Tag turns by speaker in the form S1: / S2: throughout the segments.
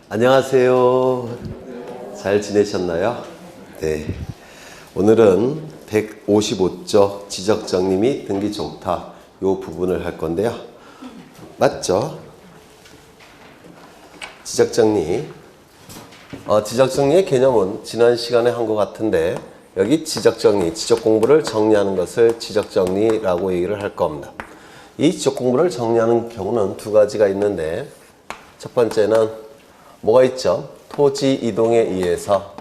S1: 안녕하세요. 잘 지내셨나요? 네. 오늘은 155쪽 지적정리 및 등기종타 요 부분을 할 건데요. 맞죠? 지적정리. 지적정리의 개념은 지난 시간에 한 것 같은데 여기 지적정리, 지적공부를 정리하는 것을 지적정리라고 얘기를 할 겁니다. 이 지적공부를 정리하는 경우는 두 가지가 있는데 첫 번째는 뭐가 있죠? 토지 이동에 의해서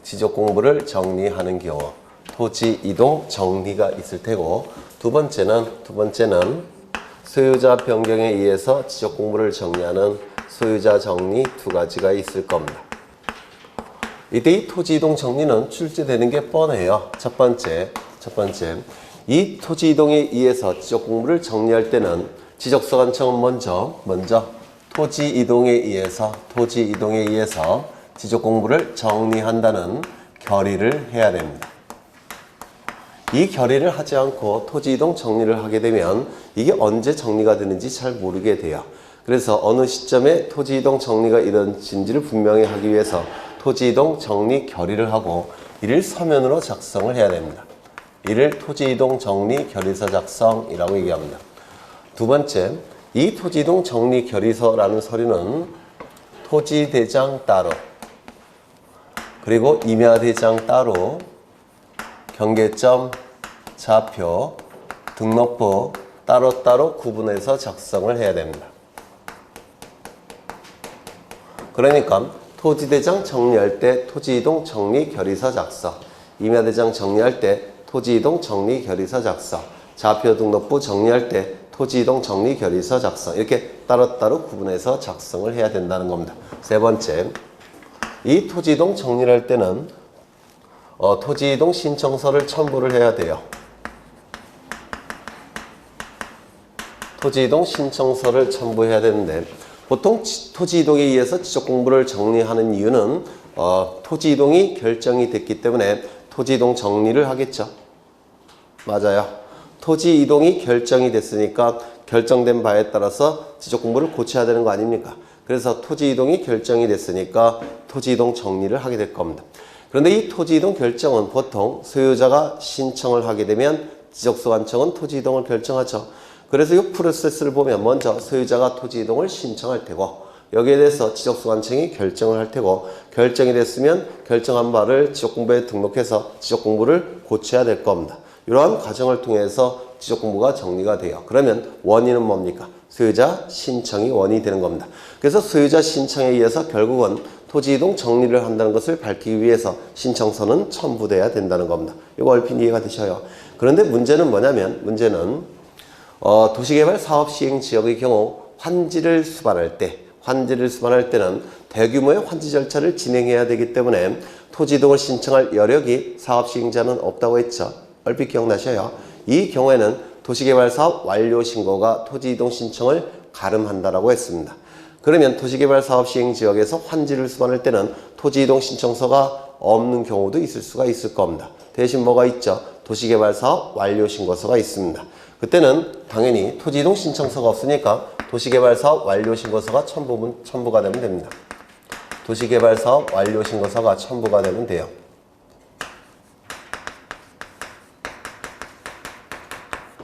S1: 지적공부를 정리하는 경우 토지 이동 정리가 있을 테고 두 번째는 소유자 변경에 의해서 지적공부를 정리하는 소유자 정리 두 가지가 있을 겁니다. 이때 이 토지 이동 정리는 출제되는 게 뻔해요. 첫 번째 이 토지 이동에 의해서 지적공부를 정리할 때는 지적소관청은 먼저 토지 이동에 의해서 지적공부를 정리한다는 결의를 해야 됩니다. 이 결의를 하지 않고 토지 이동 정리를 하게 되면 이게 언제 정리가 되는지 잘 모르게 돼요. 그래서 어느 시점에 토지 이동 정리가 이루어진지를 분명히 하기 위해서 토지 이동 정리 결의를 하고 이를 서면으로 작성을 해야 됩니다. 이를 토지 이동 정리 결의서 작성이라고 얘기합니다. 두 번째, 이 토지 이동 정리 결의서라는 서류는 토지대장 따로 그리고 임야대장 따로 경계점, 좌표, 등록부 따로따로 구분해서 작성을 해야 됩니다. 그러니까 토지대장 정리할 때 토지이동 정리 결의서 작성, 임야대장 정리할 때 토지이동 정리 결의서 작성, 좌표 등록부 정리할 때 토지이동 정리 결의서 작성 이렇게 따로따로 구분해서 작성을 해야 된다는 겁니다. 세 번째, 이 토지이동 정리를 할 때는 토지이동 신청서를 첨부를 해야 돼요. 토지이동 신청서를 첨부해야 되는데 보통 토지이동에 의해서 지적공부를 정리하는 이유는 토지이동이 결정이 됐기 때문에 토지이동 정리를 하겠죠. 맞아요. 토지이동이 결정이 됐으니까 결정된 바에 따라서 지적공부를 고쳐야 되는 거 아닙니까? 그래서 토지이동이 결정이 됐으니까 토지이동 정리를 하게 될 겁니다. 그런데 이 토지이동 결정은 보통 소유자가 신청을 하게 되면 지적소관청은 토지이동을 결정하죠. 그래서 이 프로세스를 보면 먼저 소유자가 토지이동을 신청할 테고 여기에 대해서 지적소관청이 결정을 할 테고 결정이 됐으면 결정한 바를 지적공부에 등록해서 지적공부를 고쳐야 될 겁니다. 이러한 과정을 통해서 지적공부가 정리가 돼요. 그러면 원인은 뭡니까? 소유자 신청이 원인이 되는 겁니다. 그래서 소유자 신청에 의해서 결국은 토지이동 정리를 한다는 것을 밝히기 위해서 신청서는 첨부돼야 된다는 겁니다. 이거 얼핏 이해가 되셔요. 그런데 문제는 뭐냐면 도시개발 사업 시행 지역의 경우 환지를 수반할 때는 대규모의 환지 절차를 진행해야 되기 때문에 토지이동을 신청할 여력이 사업 시행자는 없다고 했죠. 얼핏 기억나셔요. 이 경우에는 도시개발사업 완료 신고가 토지이동 신청을 가름한다라고 했습니다. 그러면 도시개발사업 시행지역에서 환지를 수반할 때는 토지이동 신청서가 없는 경우도 있을 수가 있을 겁니다. 대신 뭐가 있죠? 도시개발사업 완료 신고서가 있습니다. 그때는 당연히 토지이동 신청서가 없으니까 도시개발사업 완료 신고서가 첨부가 되면 됩니다. 도시개발사업 완료 신고서가 첨부가 되면 돼요.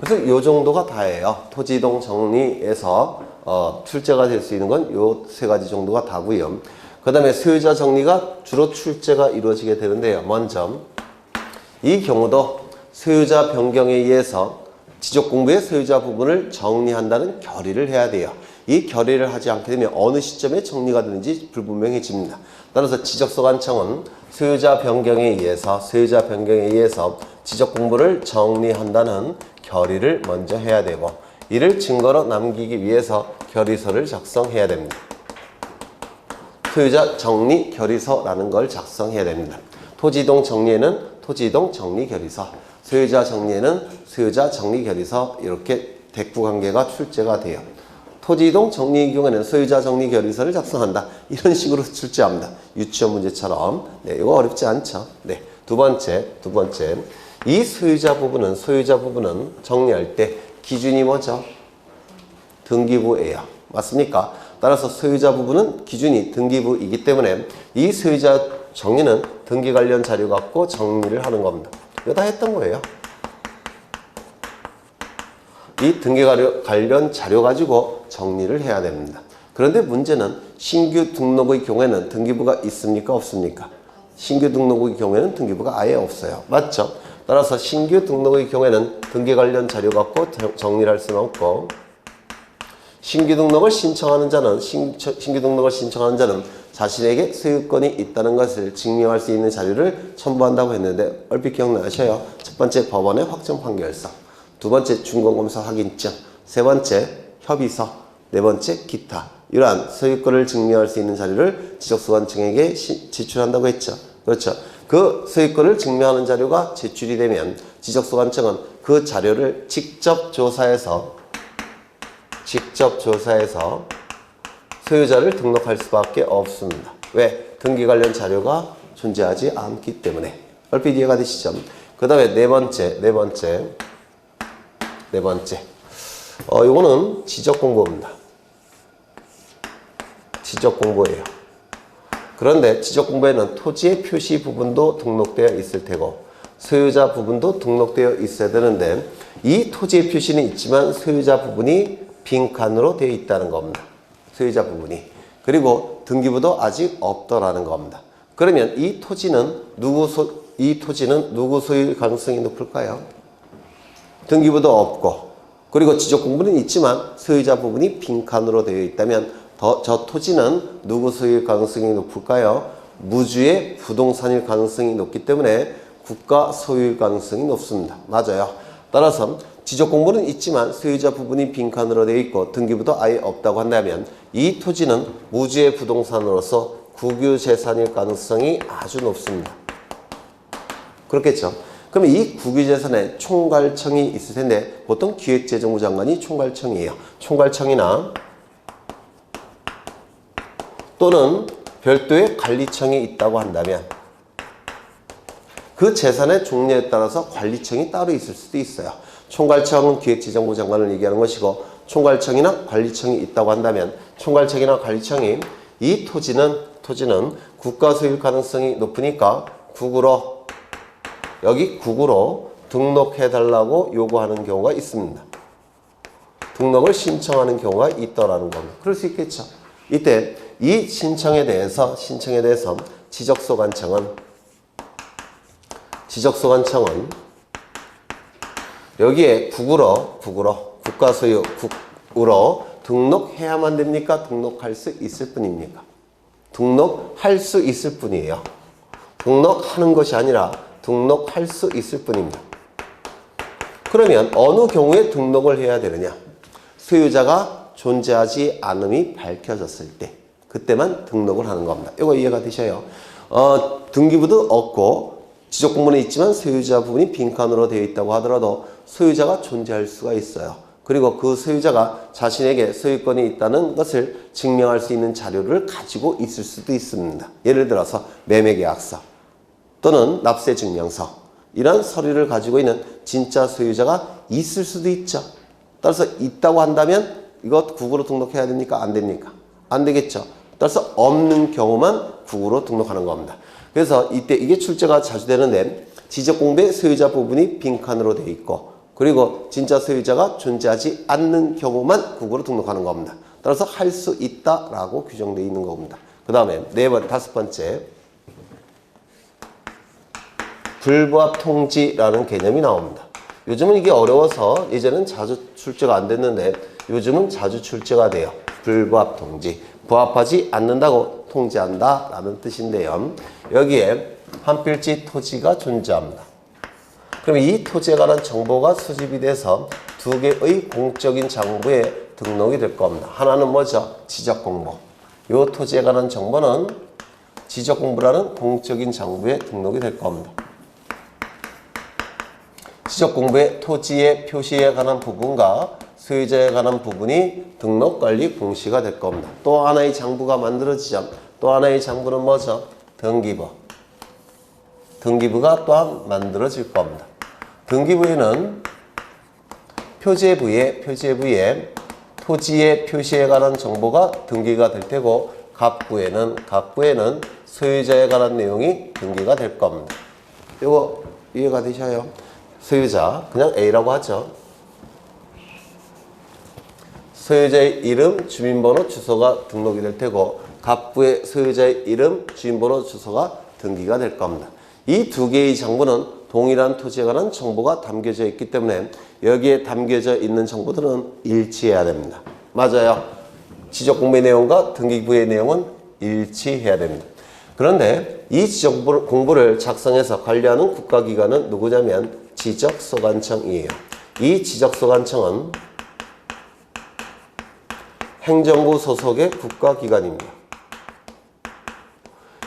S1: 그래서 요 정도가 다예요. 토지이동 정리에서 출제가 될 수 있는 건 요 세 가지 정도가 다고요. 그 다음에 소유자 정리가 주로 출제가 이루어지게 되는데요. 먼저 이 경우도 소유자 변경에 의해서 지적공부의 소유자 부분을 정리한다는 결의를 해야 돼요. 이 결의를 하지 않게 되면 어느 시점에 정리가 되는지 불분명해집니다. 따라서 지적소관청은 소유자 변경에 의해서 지적공부를 정리한다는 결의를 먼저 해야 되고 이를 증거로 남기기 위해서 결의서를 작성해야 됩니다. 소유자 정리 결의서라는 걸 작성해야 됩니다. 토지이동 정리에는 토지이동 정리 결의서, 소유자 정리에는 소유자 정리 결의서 이렇게 대꾸관계가 출제가 돼요. 토지이동 정리의 경우에는 소유자 정리 결의서를 작성한다. 이런 식으로 출제합니다. 유치원 문제처럼. 네, 이거 어렵지 않죠. 네, 두 번째. 이 소유자 부분은 정리할 때 기준이 뭐죠? 등기부예요. 맞습니까? 따라서 소유자 부분은 기준이 등기부이기 때문에 이 소유자 정리는 등기 관련 자료 갖고 정리를 하는 겁니다. 이거 다 했던 거예요. 이 등기 관련 자료 가지고 정리를 해야 됩니다. 그런데 문제는 신규 등록의 경우에는 등기부가 있습니까? 없습니까? 신규 등록의 경우에는 등기부가 아예 없어요. 맞죠? 따라서 신규 등록의 경우에는 등기 관련 자료 갖고 정리를 할 수는 없고, 신규 등록을 신청하는 자는 자신에게 소유권이 있다는 것을 증명할 수 있는 자료를 첨부한다고 했는데 얼핏 기억나셔요? 첫 번째 법원의 확정 판결서, 두 번째 준공검사 확인증, 세 번째 협의서, 네 번째 기타. 이러한 소유권을 증명할 수 있는 자료를 지적소관청에게 제출한다고 했죠. 그렇죠. 그 소유권을 증명하는 자료가 제출이 되면 지적소관청은 그 자료를 직접 조사해서 소유자를 등록할 수밖에 없습니다. 왜? 등기 관련 자료가 존재하지 않기 때문에. 얼핏 이해가 되시죠? 그 다음에 네 번째. 요거는 지적공고입니다. 지적공고예요. 그런데 지적공고에는 토지의 표시 부분도 등록되어 있을 테고 소유자 부분도 등록되어 있어야 되는데 이 토지의 표시는 있지만 소유자 부분이 빈칸으로 되어 있다는 겁니다. 소유자 부분이. 그리고 등기부도 아직 없더라는 겁니다. 그러면 이 토지는 누구 소유일 가능성이 높을까요? 등기부도 없고 그리고 지적공부는 있지만 소유자 부분이 빈칸으로 되어 있다면 저 토지는 누구 소유일 가능성이 높을까요? 무주의 부동산일 가능성이 높기 때문에 국가 소유일 가능성이 높습니다. 맞아요. 따라서 지적공부는 있지만 소유자 부분이 빈칸으로 되어 있고 등기부도 아예 없다고 한다면 이 토지는 무주의 부동산으로서 국유재산일 가능성이 아주 높습니다. 그렇겠죠? 그럼 이 국유재산에 총괄청이 있을 텐데 보통 기획재정부 장관이 총괄청이에요. 총괄청이나 또는 별도의 관리청이 있다고 한다면 그 재산의 종류에 따라서 관리청이 따로 있을 수도 있어요. 총괄청은 기획재정부 장관을 얘기하는 것이고 총괄청이나 관리청이 있다고 한다면 총괄청이나 관리청이 이 토지는 국가 소유일 가능성이 높으니까 국으로 등록해달라고 요구하는 경우가 있습니다. 등록을 신청하는 경우가 있더라는 겁니다. 그럴 수 있겠죠. 이때 이 신청에 대해서 지적소관청은 여기에 국가 소유 국으로 등록해야만 됩니까? 등록할 수 있을 뿐입니까? 등록할 수 있을 뿐이에요. 등록하는 것이 아니라 등록할 수 있을 뿐입니다. 그러면 어느 경우에 등록을 해야 되느냐? 소유자가 존재하지 않음이 밝혀졌을 때 그때만 등록을 하는 겁니다. 이거 이해가 되셔요? 등기부도 없고 지적공부는 있지만 소유자 부분이 빈칸으로 되어 있다고 하더라도 소유자가 존재할 수가 있어요. 그리고 그 소유자가 자신에게 소유권이 있다는 것을 증명할 수 있는 자료를 가지고 있을 수도 있습니다. 예를 들어서 매매계약서 또는 납세증명서 이런 서류를 가지고 있는 진짜 소유자가 있을 수도 있죠. 따라서 있다고 한다면 이거 국으로 등록해야 됩니까? 안 됩니까? 안 되겠죠. 따라서 없는 경우만 국으로 등록하는 겁니다. 그래서 이때 이게 출제가 자주 되는데 지적공부의 소유자 부분이 빈칸으로 되어 있고 그리고 진짜 소유자가 존재하지 않는 경우만 국으로 등록하는 겁니다. 따라서 할 수 있다라고 규정되어 있는 겁니다. 그 다음에 다섯 번째 불부합 통지라는 개념이 나옵니다. 요즘은 이게 어려워서 예전엔 자주 출제가 안 됐는데 요즘은 자주 출제가 돼요. 불부합 통지. 부합하지 않는다고 통지한다 라는 뜻인데요. 여기에 한 필지 토지가 존재합니다. 그럼 이 토지에 관한 정보가 수집이 돼서 두 개의 공적인 장부에 등록이 될 겁니다. 하나는 뭐죠? 지적공부. 이 토지에 관한 정보는 지적공부라는 공적인 장부에 등록이 될 겁니다. 지적공부의 토지의 표시에 관한 부분과 소유자에 관한 부분이 등록관리 공시가 될 겁니다. 또 하나의 장부가 만들어지죠. 또 하나의 장부는 뭐죠? 등기부. 등기부가 또한 만들어질 겁니다. 등기부에는 표제부에 토지의 표시에 관한 정보가 등기가 될 테고 갑부에는 소유자에 관한 내용이 등기가 될 겁니다. 이거 이해가 되셔요? 소유자 그냥 A라고 하죠. 소유자의 이름, 주민번호, 주소가 등록이 될 테고 갑부의 소유자의 이름, 주민번호, 주소가 등기가 될 겁니다. 이 두 개의 정보는 동일한 토지에 관한 정보가 담겨져 있기 때문에 여기에 담겨져 있는 정보들은 일치해야 됩니다. 맞아요. 지적공부의 내용과 등기부의 내용은 일치해야 됩니다. 그런데 이 지적공부를 작성해서 관리하는 국가기관은 누구냐면 지적소관청이에요. 이 지적소관청은 행정부 소속의 국가기관입니다.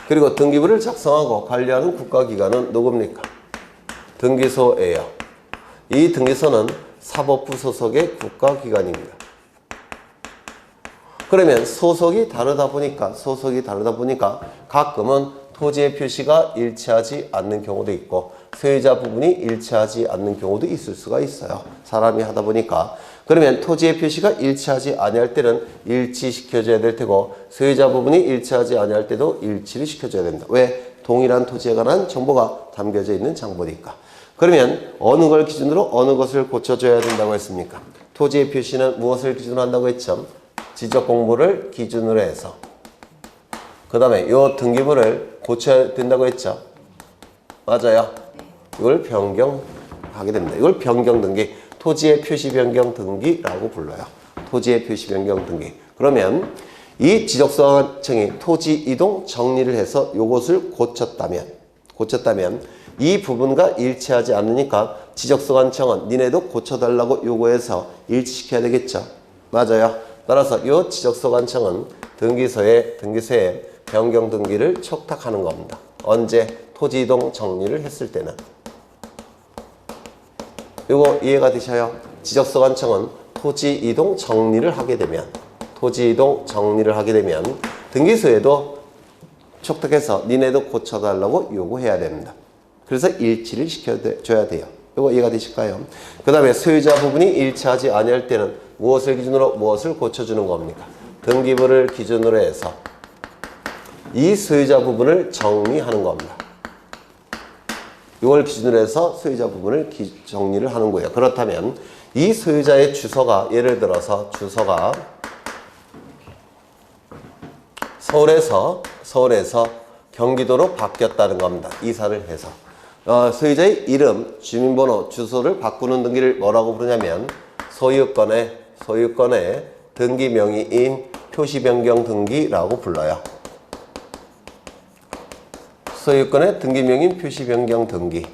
S1: 그리고 등기부를 작성하고 관리하는 국가기관은 누굽니까? 등기소예요. 이 등기소는 사법부 소속의 국가기관입니다. 그러면 소속이 다르다 보니까 가끔은 토지의 표시가 일치하지 않는 경우도 있고 소유자 부분이 일치하지 않는 경우도 있을 수가 있어요. 사람이 하다 보니까. 그러면 토지의 표시가 일치하지 아니할 때는 일치시켜줘야 될 테고 소유자 부분이 일치하지 아니할 때도 일치를 시켜줘야 됩니다. 왜? 동일한 토지에 관한 정보가 담겨져 있는 정보니까. 그러면 어느 걸 기준으로 어느 것을 고쳐줘야 된다고 했습니까? 토지의 표시는 무엇을 기준으로 한다고 했죠? 지적공부를 기준으로 해서 그 다음에 요 등기부를 고쳐야 된다고 했죠? 맞아요. 이걸 변경하게 됩니다. 이걸 변경등기, 토지의 표시 변경 등기라고 불러요. 토지의 표시 변경 등기. 그러면 이 지적소관청이 토지 이동 정리를 해서 요것을 고쳤다면 이 부분과 일치하지 않으니까 지적소관청은 니네도 고쳐달라고 요구해서 일치시켜야 되겠죠. 맞아요. 따라서 이 지적소관청은 등기소에 변경 등기를 촉탁하는 겁니다. 언제? 토지 이동 정리를 했을 때는. 이거 이해가 되셔요? 지적소관청은 토지 이동 정리를 하게 되면 등기소에도 촉탁해서 니네도 고쳐달라고 요구해야 됩니다. 그래서 일치를 시켜줘야 돼요. 이거 이해가 되실까요? 그 다음에 소유자 부분이 일치하지 아니할 때는 무엇을 기준으로 무엇을 고쳐주는 겁니까? 등기부를 기준으로 해서 이 소유자 부분을 정리하는 겁니다. 이걸 기준으로 해서 소유자 부분을 정리를 하는 거예요. 그렇다면 이 소유자의 주소가 예를 들어서 주소가 서울에서 경기도로 바뀌었다는 겁니다. 이사를 해서. 소유자의 이름, 주민번호, 주소를 바꾸는 등기를 뭐라고 부르냐면 소유권의 등기 명의인 표시 변경 등기라고 불러요. 소유권의 등기 명의인 표시 변경 등기.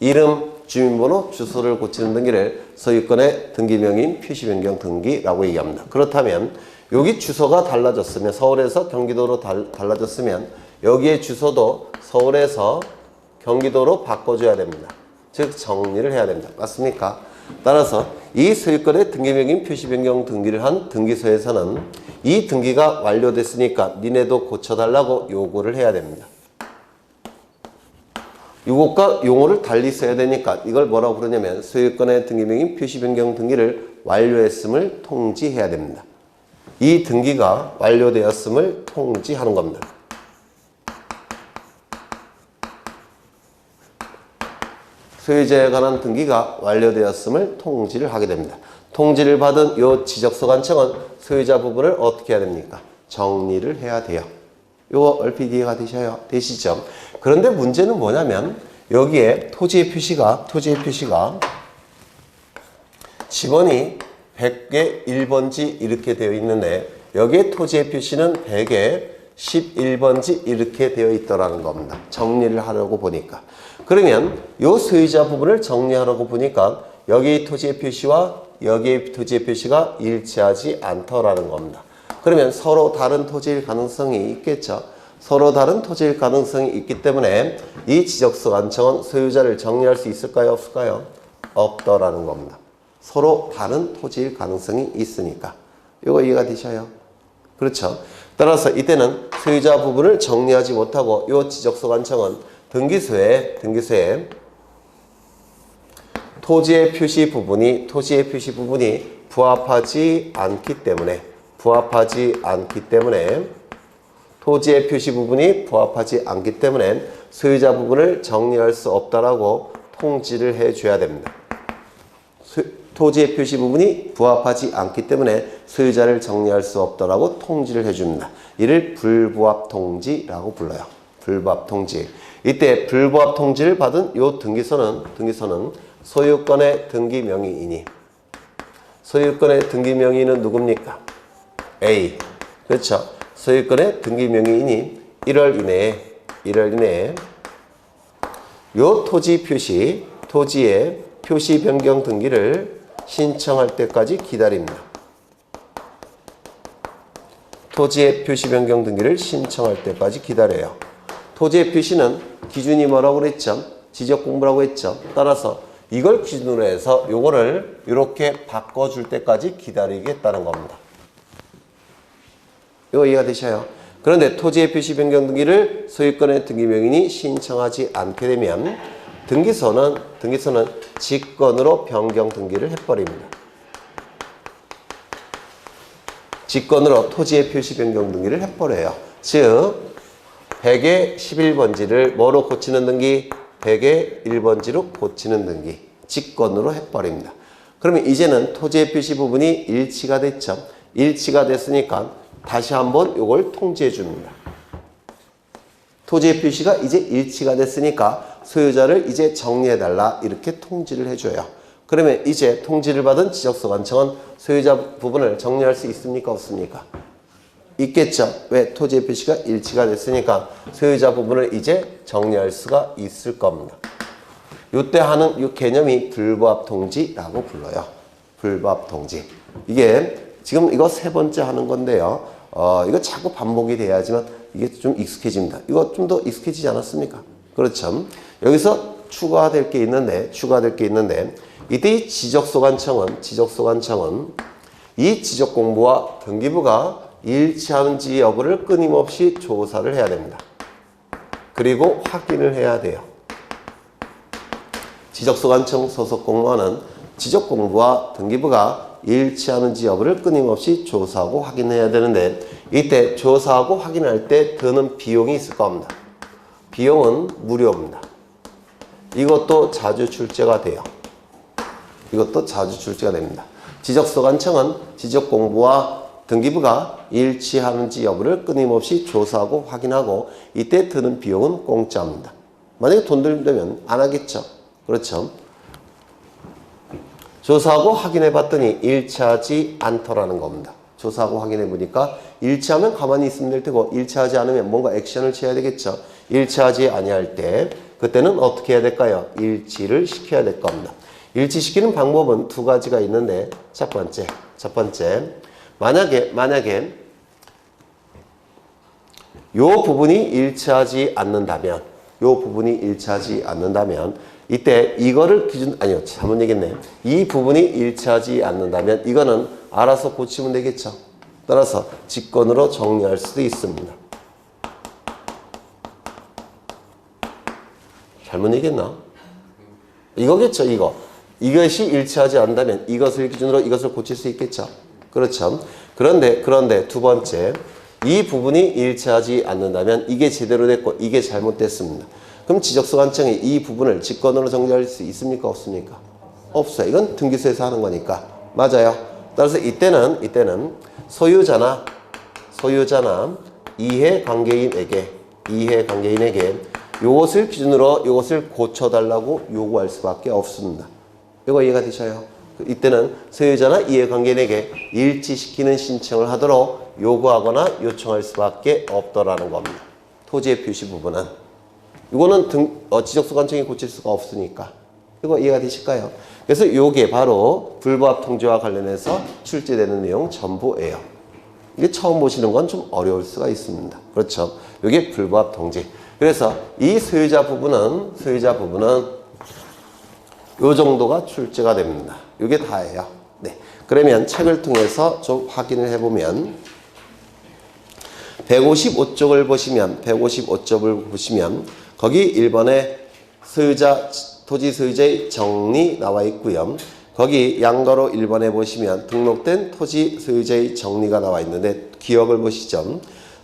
S1: 이름, 주민번호, 주소를 고치는 등기를 소유권의 등기 명의인 표시 변경 등기라고 얘기합니다. 그렇다면 여기 주소가 달라졌으면 서울에서 경기도로 달라졌으면 여기에 주소도 서울에서 경기도로 바꿔줘야 됩니다. 즉 정리를 해야 됩니다. 맞습니까? 따라서 이 소유권의 등기명인 표시 변경 등기를 한 등기소에서는 이 등기가 완료됐으니까 니네도 고쳐달라고 요구를 해야 됩니다. 이것과 용어를 달리 써야 되니까 이걸 뭐라고 부르냐면 소유권의 등기명인 표시 변경 등기를 완료했음을 통지해야 됩니다. 이 등기가 완료되었음을 통지하는 겁니다. 소유자에 관한 등기가 완료되었음을 통지를 하게 됩니다. 통지를 받은 이 지적소관청은 소유자 부분을 어떻게 해야 됩니까? 정리를 해야 돼요. 이거 얼핏 이해가 되시죠? 그런데 문제는 뭐냐면 여기에 토지의 표시가 지번이 100에 1번지 이렇게 되어 있는데 여기에 토지의 표시는 100에 11번지 이렇게 되어 있더라는 겁니다. 정리를 하려고 보니까. 그러면 이 소유자 부분을 정리하려고 보니까 여기 토지의 표시와 여기의 토지의 표시가 일치하지 않더라는 겁니다. 그러면 서로 다른 토지일 가능성이 있겠죠. 서로 다른 토지일 가능성이 있기 때문에 이 지적소관청은 소유자를 정리할 수 있을까요? 없을까요? 없더라는 겁니다. 서로 다른 토지일 가능성이 있으니까. 이거 이해가 되셔요? 그렇죠? 따라서 이때는 소유자 부분을 정리하지 못하고 이 지적소관청은 등기소에 토지의 표시 부분이 부합하지 않기 때문에 토지의 표시 부분이 부합하지 않기 때문에 소유자 부분을 정리할 수 없다라고 통지를 해줘야 됩니다. 토지의 표시 부분이 부합하지 않기 때문에 소유자를 정리할 수 없다라고 통지를 해줍니다. 이를 불부합 통지라고 불러요. 불부합 통지. 이때 불부합 통지를 받은 요 등기소는 소유권의 등기 명의인이. 소유권의 등기 명의인은 누굽니까? A. 그렇죠. 소유권의 등기 명의인이 1월 이내에 요 토지의 표시 변경 등기를 신청할 때까지 기다립니다. 토지의 표시 변경 등기를 신청할 때까지 기다려요. 토지의 표시는 기준이 뭐라고 그랬죠? 지적 공부라고 했죠. 따라서 이걸 기준으로 해서 요거를 이렇게 바꿔줄 때까지 기다리겠다는 겁니다. 이거 이해가 되셔요? 그런데 토지의 표시 변경 등기를 소유권의 등기 명의인이 신청하지 않게 되면 등기소는 직권으로 변경 등기를 해버립니다. 직권으로 토지의 표시 변경 등기를 해버려요. 즉 100의 11번지를 뭐로 고치는 등기? 100의 1번지로 고치는 등기. 직권으로 해버립니다. 그러면 이제는 토지의 표시 부분이 일치가 됐죠. 일치가 됐으니까 다시 한번 이걸 통지해 줍니다. 토지의 표시가 이제 일치가 됐으니까 소유자를 이제 정리해달라 이렇게 통지를 해줘요. 그러면 이제 통지를 받은 지적소관청은 소유자 부분을 정리할 수 있습니까? 없습니까? 있겠죠. 왜? 토지의 표시가 일치가 됐으니까 소유자 부분을 이제 정리할 수가 있을 겁니다. 이때 하는 이 개념이 불부합 통지라고 불러요. 불부합 통지. 이게 지금 이거 세 번째 하는 건데요. 이거 자꾸 반복이 돼야지만 이게 좀 익숙해집니다. 이거 좀 더 익숙해지지 않았습니까? 그렇죠. 여기서 추가될 게 있는데 이때 이 지적소관청은 이 지적공부와 등기부가 일치하는지 여부를 끊임없이 조사를 해야 됩니다. 그리고 확인을 해야 돼요. 지적소관청 소속 공무원은 지적공부와 등기부가 일치하는지 여부를 끊임없이 조사하고 확인해야 되는데 이때 조사하고 확인할 때 드는 비용이 있을 겁니다. 비용은 무료입니다. 이것도 자주 출제가 돼요. 이것도 자주 출제가 됩니다. 지적소관청은 지적공부와 등기부가 일치하는지 여부를 끊임없이 조사하고 확인하고 이때 드는 비용은 공짜입니다. 만약에 돈 들면 안 하겠죠. 그렇죠. 조사하고 확인해 봤더니 일치하지 않더라는 겁니다. 조사하고 확인해 보니까 일치하면 가만히 있으면 될 테고 일치하지 않으면 뭔가 액션을 취해야 되겠죠. 일치하지 아니할 때 그때는 어떻게 해야 될까요? 일치를 시켜야 될 겁니다. 일치시키는 방법은 두 가지가 있는데 첫 번째 만약에 요 부분이 일치하지 않는다면 이때 이거를 잘못 얘기했네. 이 부분이 일치하지 않는다면 이거는 알아서 고치면 되겠죠. 따라서 직권으로 정리할 수도 있습니다. 잘못 얘기했나? 이거겠죠, 이거. 이것이 일치하지 않는다면 이것을 기준으로 이것을 고칠 수 있겠죠. 그렇죠. 그런데 두 번째, 이 부분이 일치하지 않는다면 이게 제대로 됐고 이게 잘못됐습니다. 그럼 지적소관청이 이 부분을 직권으로 정리할 수 있습니까? 없습니까? 없어요. 이건 등기소에서 하는 거니까. 맞아요. 따라서 이때는 소유자나 이해관계인에게 이것을 기준으로 이것을 고쳐달라고 요구할 수밖에 없습니다. 이거 이해가 되셔요? 이때는 소유자나 이해관계인에게 일치시키는 신청을 하도록 요구하거나 요청할 수밖에 없더라는 겁니다. 토지의 표시 부분은. 이거는 지적소관청이 고칠 수가 없으니까. 이거 이해가 되실까요? 그래서 이게 바로 불부합 통지와 관련해서 출제되는 내용 전부예요. 이게 처음 보시는 건 좀 어려울 수가 있습니다. 그렇죠? 이게 불부합 통지. 그래서 이 소유자 부분은 요 정도가 출제가 됩니다. 이게 다예요. 네. 그러면 책을 통해서 좀 확인을 해보면 155쪽을 보시면 거기 1번에 토지 소유자의 정리 나와 있고요. 거기 양가로 1번에 보시면 등록된 토지 소유자의 정리가 나와 있는데 기억을 보시죠.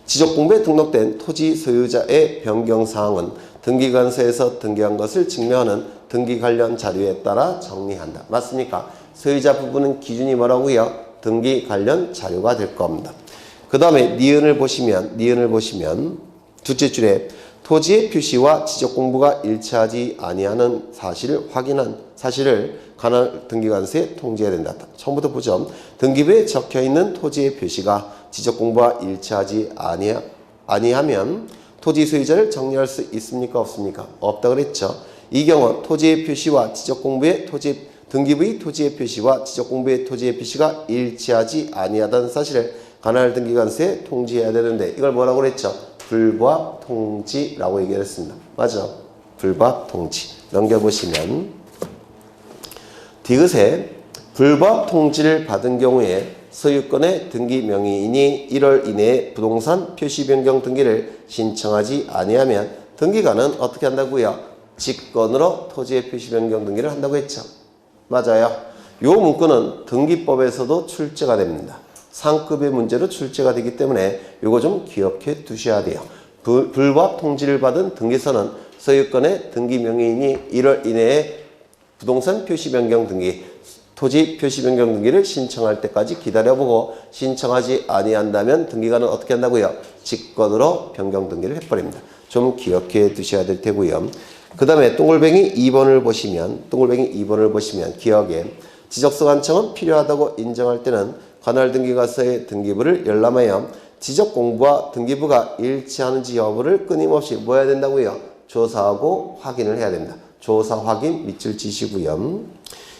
S1: 지적공부에 등록된 토지 소유자의 변경사항은 등기관서에서 등기한 것을 증명하는 등기 관련 자료에 따라 정리한다. 맞습니까? 소유자 부분은 기준이 뭐라고요? 등기 관련 자료가 될 겁니다. 그 다음에 니은을 보시면 둘째 줄에 토지의 표시와 지적공부가 일치하지 아니하는 사실을 확인한 사실을 관할 등기관서에 통지해야 된다. 처음부터 보죠. 등기부에 적혀있는 토지의 표시가 지적공부와 일치하지 아니하면 토지 소유자를 정리할 수 있습니까? 없습니까? 없다 그랬죠. 이 경우 토지의 표시와 지적공부의 등기부의 토지의 표시와 지적공부의 토지의 표시가 일치하지 아니하다는 사실을 관할 등기관서에 통지해야 되는데 이걸 뭐라고 그랬죠? 불부합 통지라고 얘기를 했습니다. 맞죠? 불부합 통지. 넘겨보시면 디귿에 불부합 통지를 받은 경우에 소유권의 등기 명의인이 1월 이내에 부동산 표시 변경 등기를 신청하지 아니하면 등기관은 어떻게 한다고요? 직권으로 토지의 표시 변경 등기를 한다고 했죠. 맞아요. 요 문구는 등기법에서도 출제가 됩니다. 상급의 문제로 출제가 되기 때문에 요거 좀 기억해 두셔야 돼요. 불부합 통지를 받은 등기서는 소유권의 등기 명의인이 1월 이내에 부동산 표시 변경 등기, 토지 표시 변경 등기를 신청할 때까지 기다려보고 신청하지 아니한다면 등기관은 어떻게 한다고요? 직권으로 변경 등기를 해버립니다. 좀 기억해 두셔야 될 테고요. 그 다음에 동글뱅이 2번을 보시면 기억에 지적서 간청은 필요하다고 인정할 때는 관할 등기관서의 등기부를 열람하여 지적 공부와 등기부가 일치하는지 여부를 끊임없이 뭐 해야 된다고요? 조사하고 확인을 해야 됩니다. 조사 확인 밑줄 치시고요.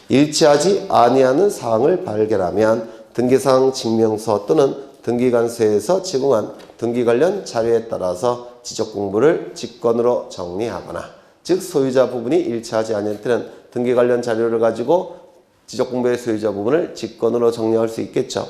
S1: 일치하지 아니하는 사항을 발견하면 등기사항 증명서 또는 등기관서에서 제공한 등기 관련 자료에 따라서 지적 공부를 직권으로 정리하거나 즉 소유자 부분이 일치하지 않을 때는 등기 관련 자료를 가지고 지적공부의 소유자 부분을 직권으로 정리할 수 있겠죠.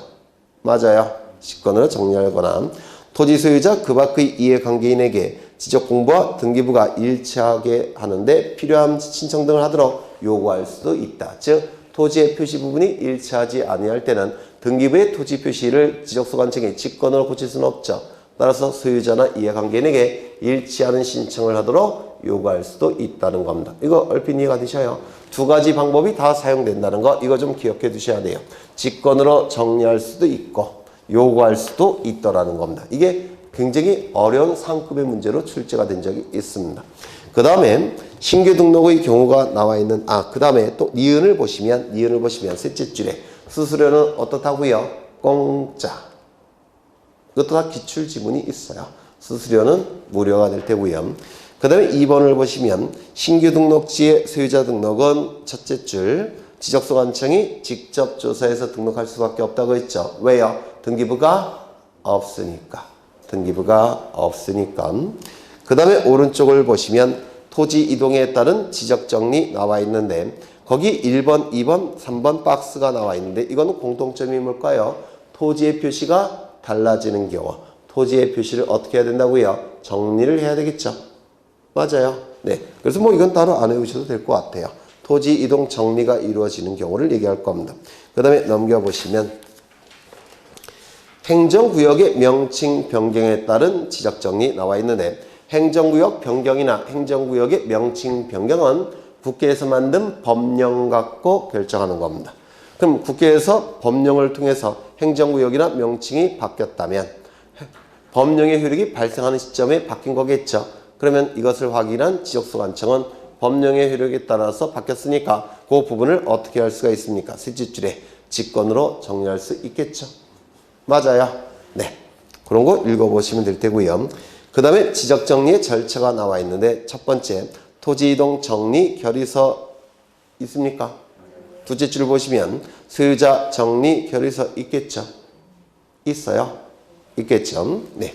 S1: 맞아요. 직권으로 정리하거나 토지 소유자 그 밖의 이해관계인에게 지적공부와 등기부가 일치하게 하는데 필요한 신청 등을 하도록 요구할 수도 있다. 즉 토지의 표시 부분이 일치하지 아니할 때는 등기부의 토지 표시를 지적소 관청에 직권으로 고칠 수는 없죠. 따라서 소유자나 이해관계인에게 일치하는 신청을 하도록 요구할 수도 있다는 겁니다. 이거 얼핏 이해가 되셔요? 두 가지 방법이 다 사용된다는 거 이거 좀 기억해 두셔야 돼요. 직권으로 정리할 수도 있고 요구할 수도 있더라는 겁니다. 이게 굉장히 어려운 상급의 문제로 출제가 된 적이 있습니다. 그 다음에 신규 등록의 경우가 나와 있는 그 다음에 또 니은을 보시면 셋째 줄에 수수료는 어떻다고요? 공짜. 이것도 다 기출 지문이 있어요. 수수료는 무료가 될 테고요. 그 다음에 2번을 보시면 신규 등록지의 소유자 등록은 첫째 줄 지적소 관청이 직접 조사해서 등록할 수밖에 없다고 했죠. 왜요? 등기부가 없으니까. 그 다음에 오른쪽을 보시면 토지 이동에 따른 지적정리 나와 있는데 거기 1번, 2번, 3번 박스가 나와 있는데 이거는 공통점이 뭘까요? 토지의 표시가 달라지는 경우 토지의 표시를 어떻게 해야 된다고요? 정리를 해야 되겠죠. 맞아요. 네. 그래서 뭐 이건 따로 안 외우셔도 될 것 같아요. 토지 이동 정리가 이루어지는 경우를 얘기할 겁니다. 그 다음에 넘겨보시면 행정구역의 명칭 변경에 따른 지적정리 나와 있는데 행정구역 변경이나 행정구역의 명칭 변경은 국회에서 만든 법령 갖고 결정하는 겁니다. 그럼 국회에서 법령을 통해서 행정구역이나 명칭이 바뀌었다면 법령의 효력이 발생하는 시점에 바뀐 거겠죠. 그러면 이것을 확인한 지적소 관청은 법령의 효력에 따라서 바뀌었으니까 그 부분을 어떻게 할 수가 있습니까? 셋째 줄에 직권으로 정리할 수 있겠죠. 맞아요. 네. 그런 거 읽어보시면 될 테고요. 그 다음에 지적정리의 절차가 나와 있는데 첫 번째 토지이동 정리 결의서 있습니까? 둘째 줄 보시면 소유자 정리 결의서 있겠죠? 있어요? 있겠죠? 네.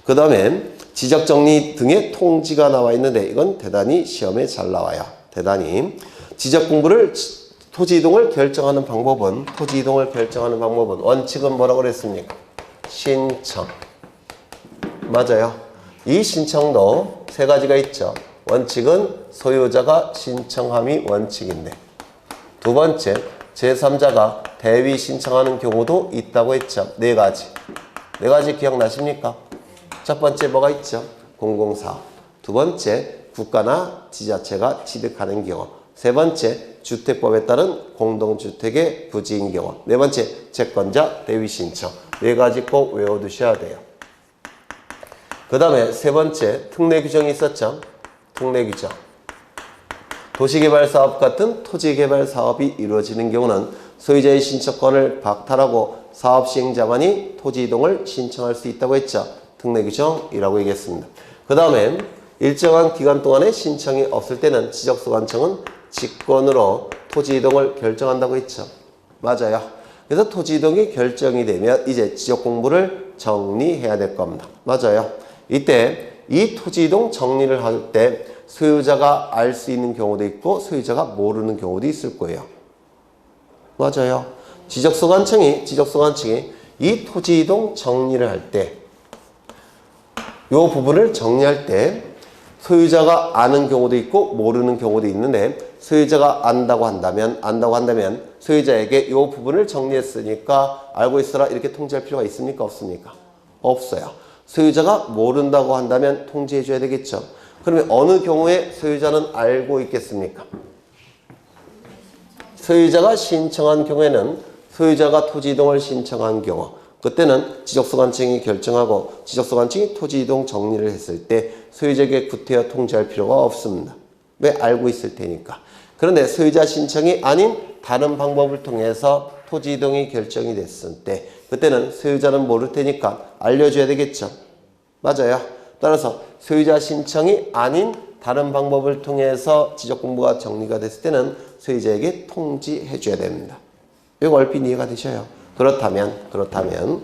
S1: 그 다음에 지적정리 등의 통지가 나와 있는데 이건 대단히 시험에 잘 나와요. 대단히. 지적공부를 토지이동을 결정하는 방법은 원칙은 뭐라고 그랬습니까? 신청. 맞아요. 이 신청도 세 가지가 있죠. 원칙은 소유자가 신청함이 원칙인데 두 번째 제3자가 대위 신청하는 경우도 있다고 했죠. 네 가지. 네 가지 기억나십니까? 첫 번째 뭐가 있죠? 공공사업. 두 번째, 국가나 지자체가 취득하는 경우. 세 번째, 주택법에 따른 공동주택의 부지인 경우. 네 번째, 채권자 대위 신청. 네 가지 꼭 외워두셔야 돼요. 그 다음에 세 번째, 특례 규정이 있었죠? 특례 규정. 도시개발사업 같은 토지개발사업이 이루어지는 경우는 소유자의 신청권을 박탈하고 사업시행자만이 토지 이동을 신청할 수 있다고 했죠. 특례 규정이라고 얘기했습니다. 그 다음에 일정한 기간 동안에 신청이 없을 때는 지적소관청은 직권으로 토지 이동을 결정한다고 했죠. 맞아요. 그래서 토지 이동이 결정이 되면 이제 지적 공부를 정리해야 될 겁니다. 맞아요. 이때 이 토지 이동 정리를 할 때 소유자가 알 수 있는 경우도 있고 소유자가 모르는 경우도 있을 거예요. 맞아요. 지적소관청이 이 토지 이동 정리를 할 때 이 부분을 정리할 때 소유자가 아는 경우도 있고 모르는 경우도 있는데 소유자가 안다고 한다면 소유자에게 이 부분을 정리했으니까 알고 있어라 이렇게 통지할 필요가 있습니까? 없습니까? 없어요. 소유자가 모른다고 한다면 통지해 줘야 되겠죠. 그러면 어느 경우에 소유자는 알고 있겠습니까? 소유자가 신청한 경우에는 소유자가 토지 이동을 신청한 경우 그때는 지적소관청이 결정하고 지적소관청이 토지 이동 정리를 했을 때 소유자에게 구태여 통지할 필요가 없습니다. 왜? 알고 있을 테니까. 그런데 소유자 신청이 아닌 다른 방법을 통해서 토지 이동이 결정이 됐을 때 그때는 소유자는 모를 테니까 알려줘야 되겠죠. 맞아요. 따라서 소유자 신청이 아닌 다른 방법을 통해서 지적공부가 정리가 됐을 때는 소유자에게 통지해 줘야 됩니다. 이거 얼핏 이해가 되셔요. 그렇다면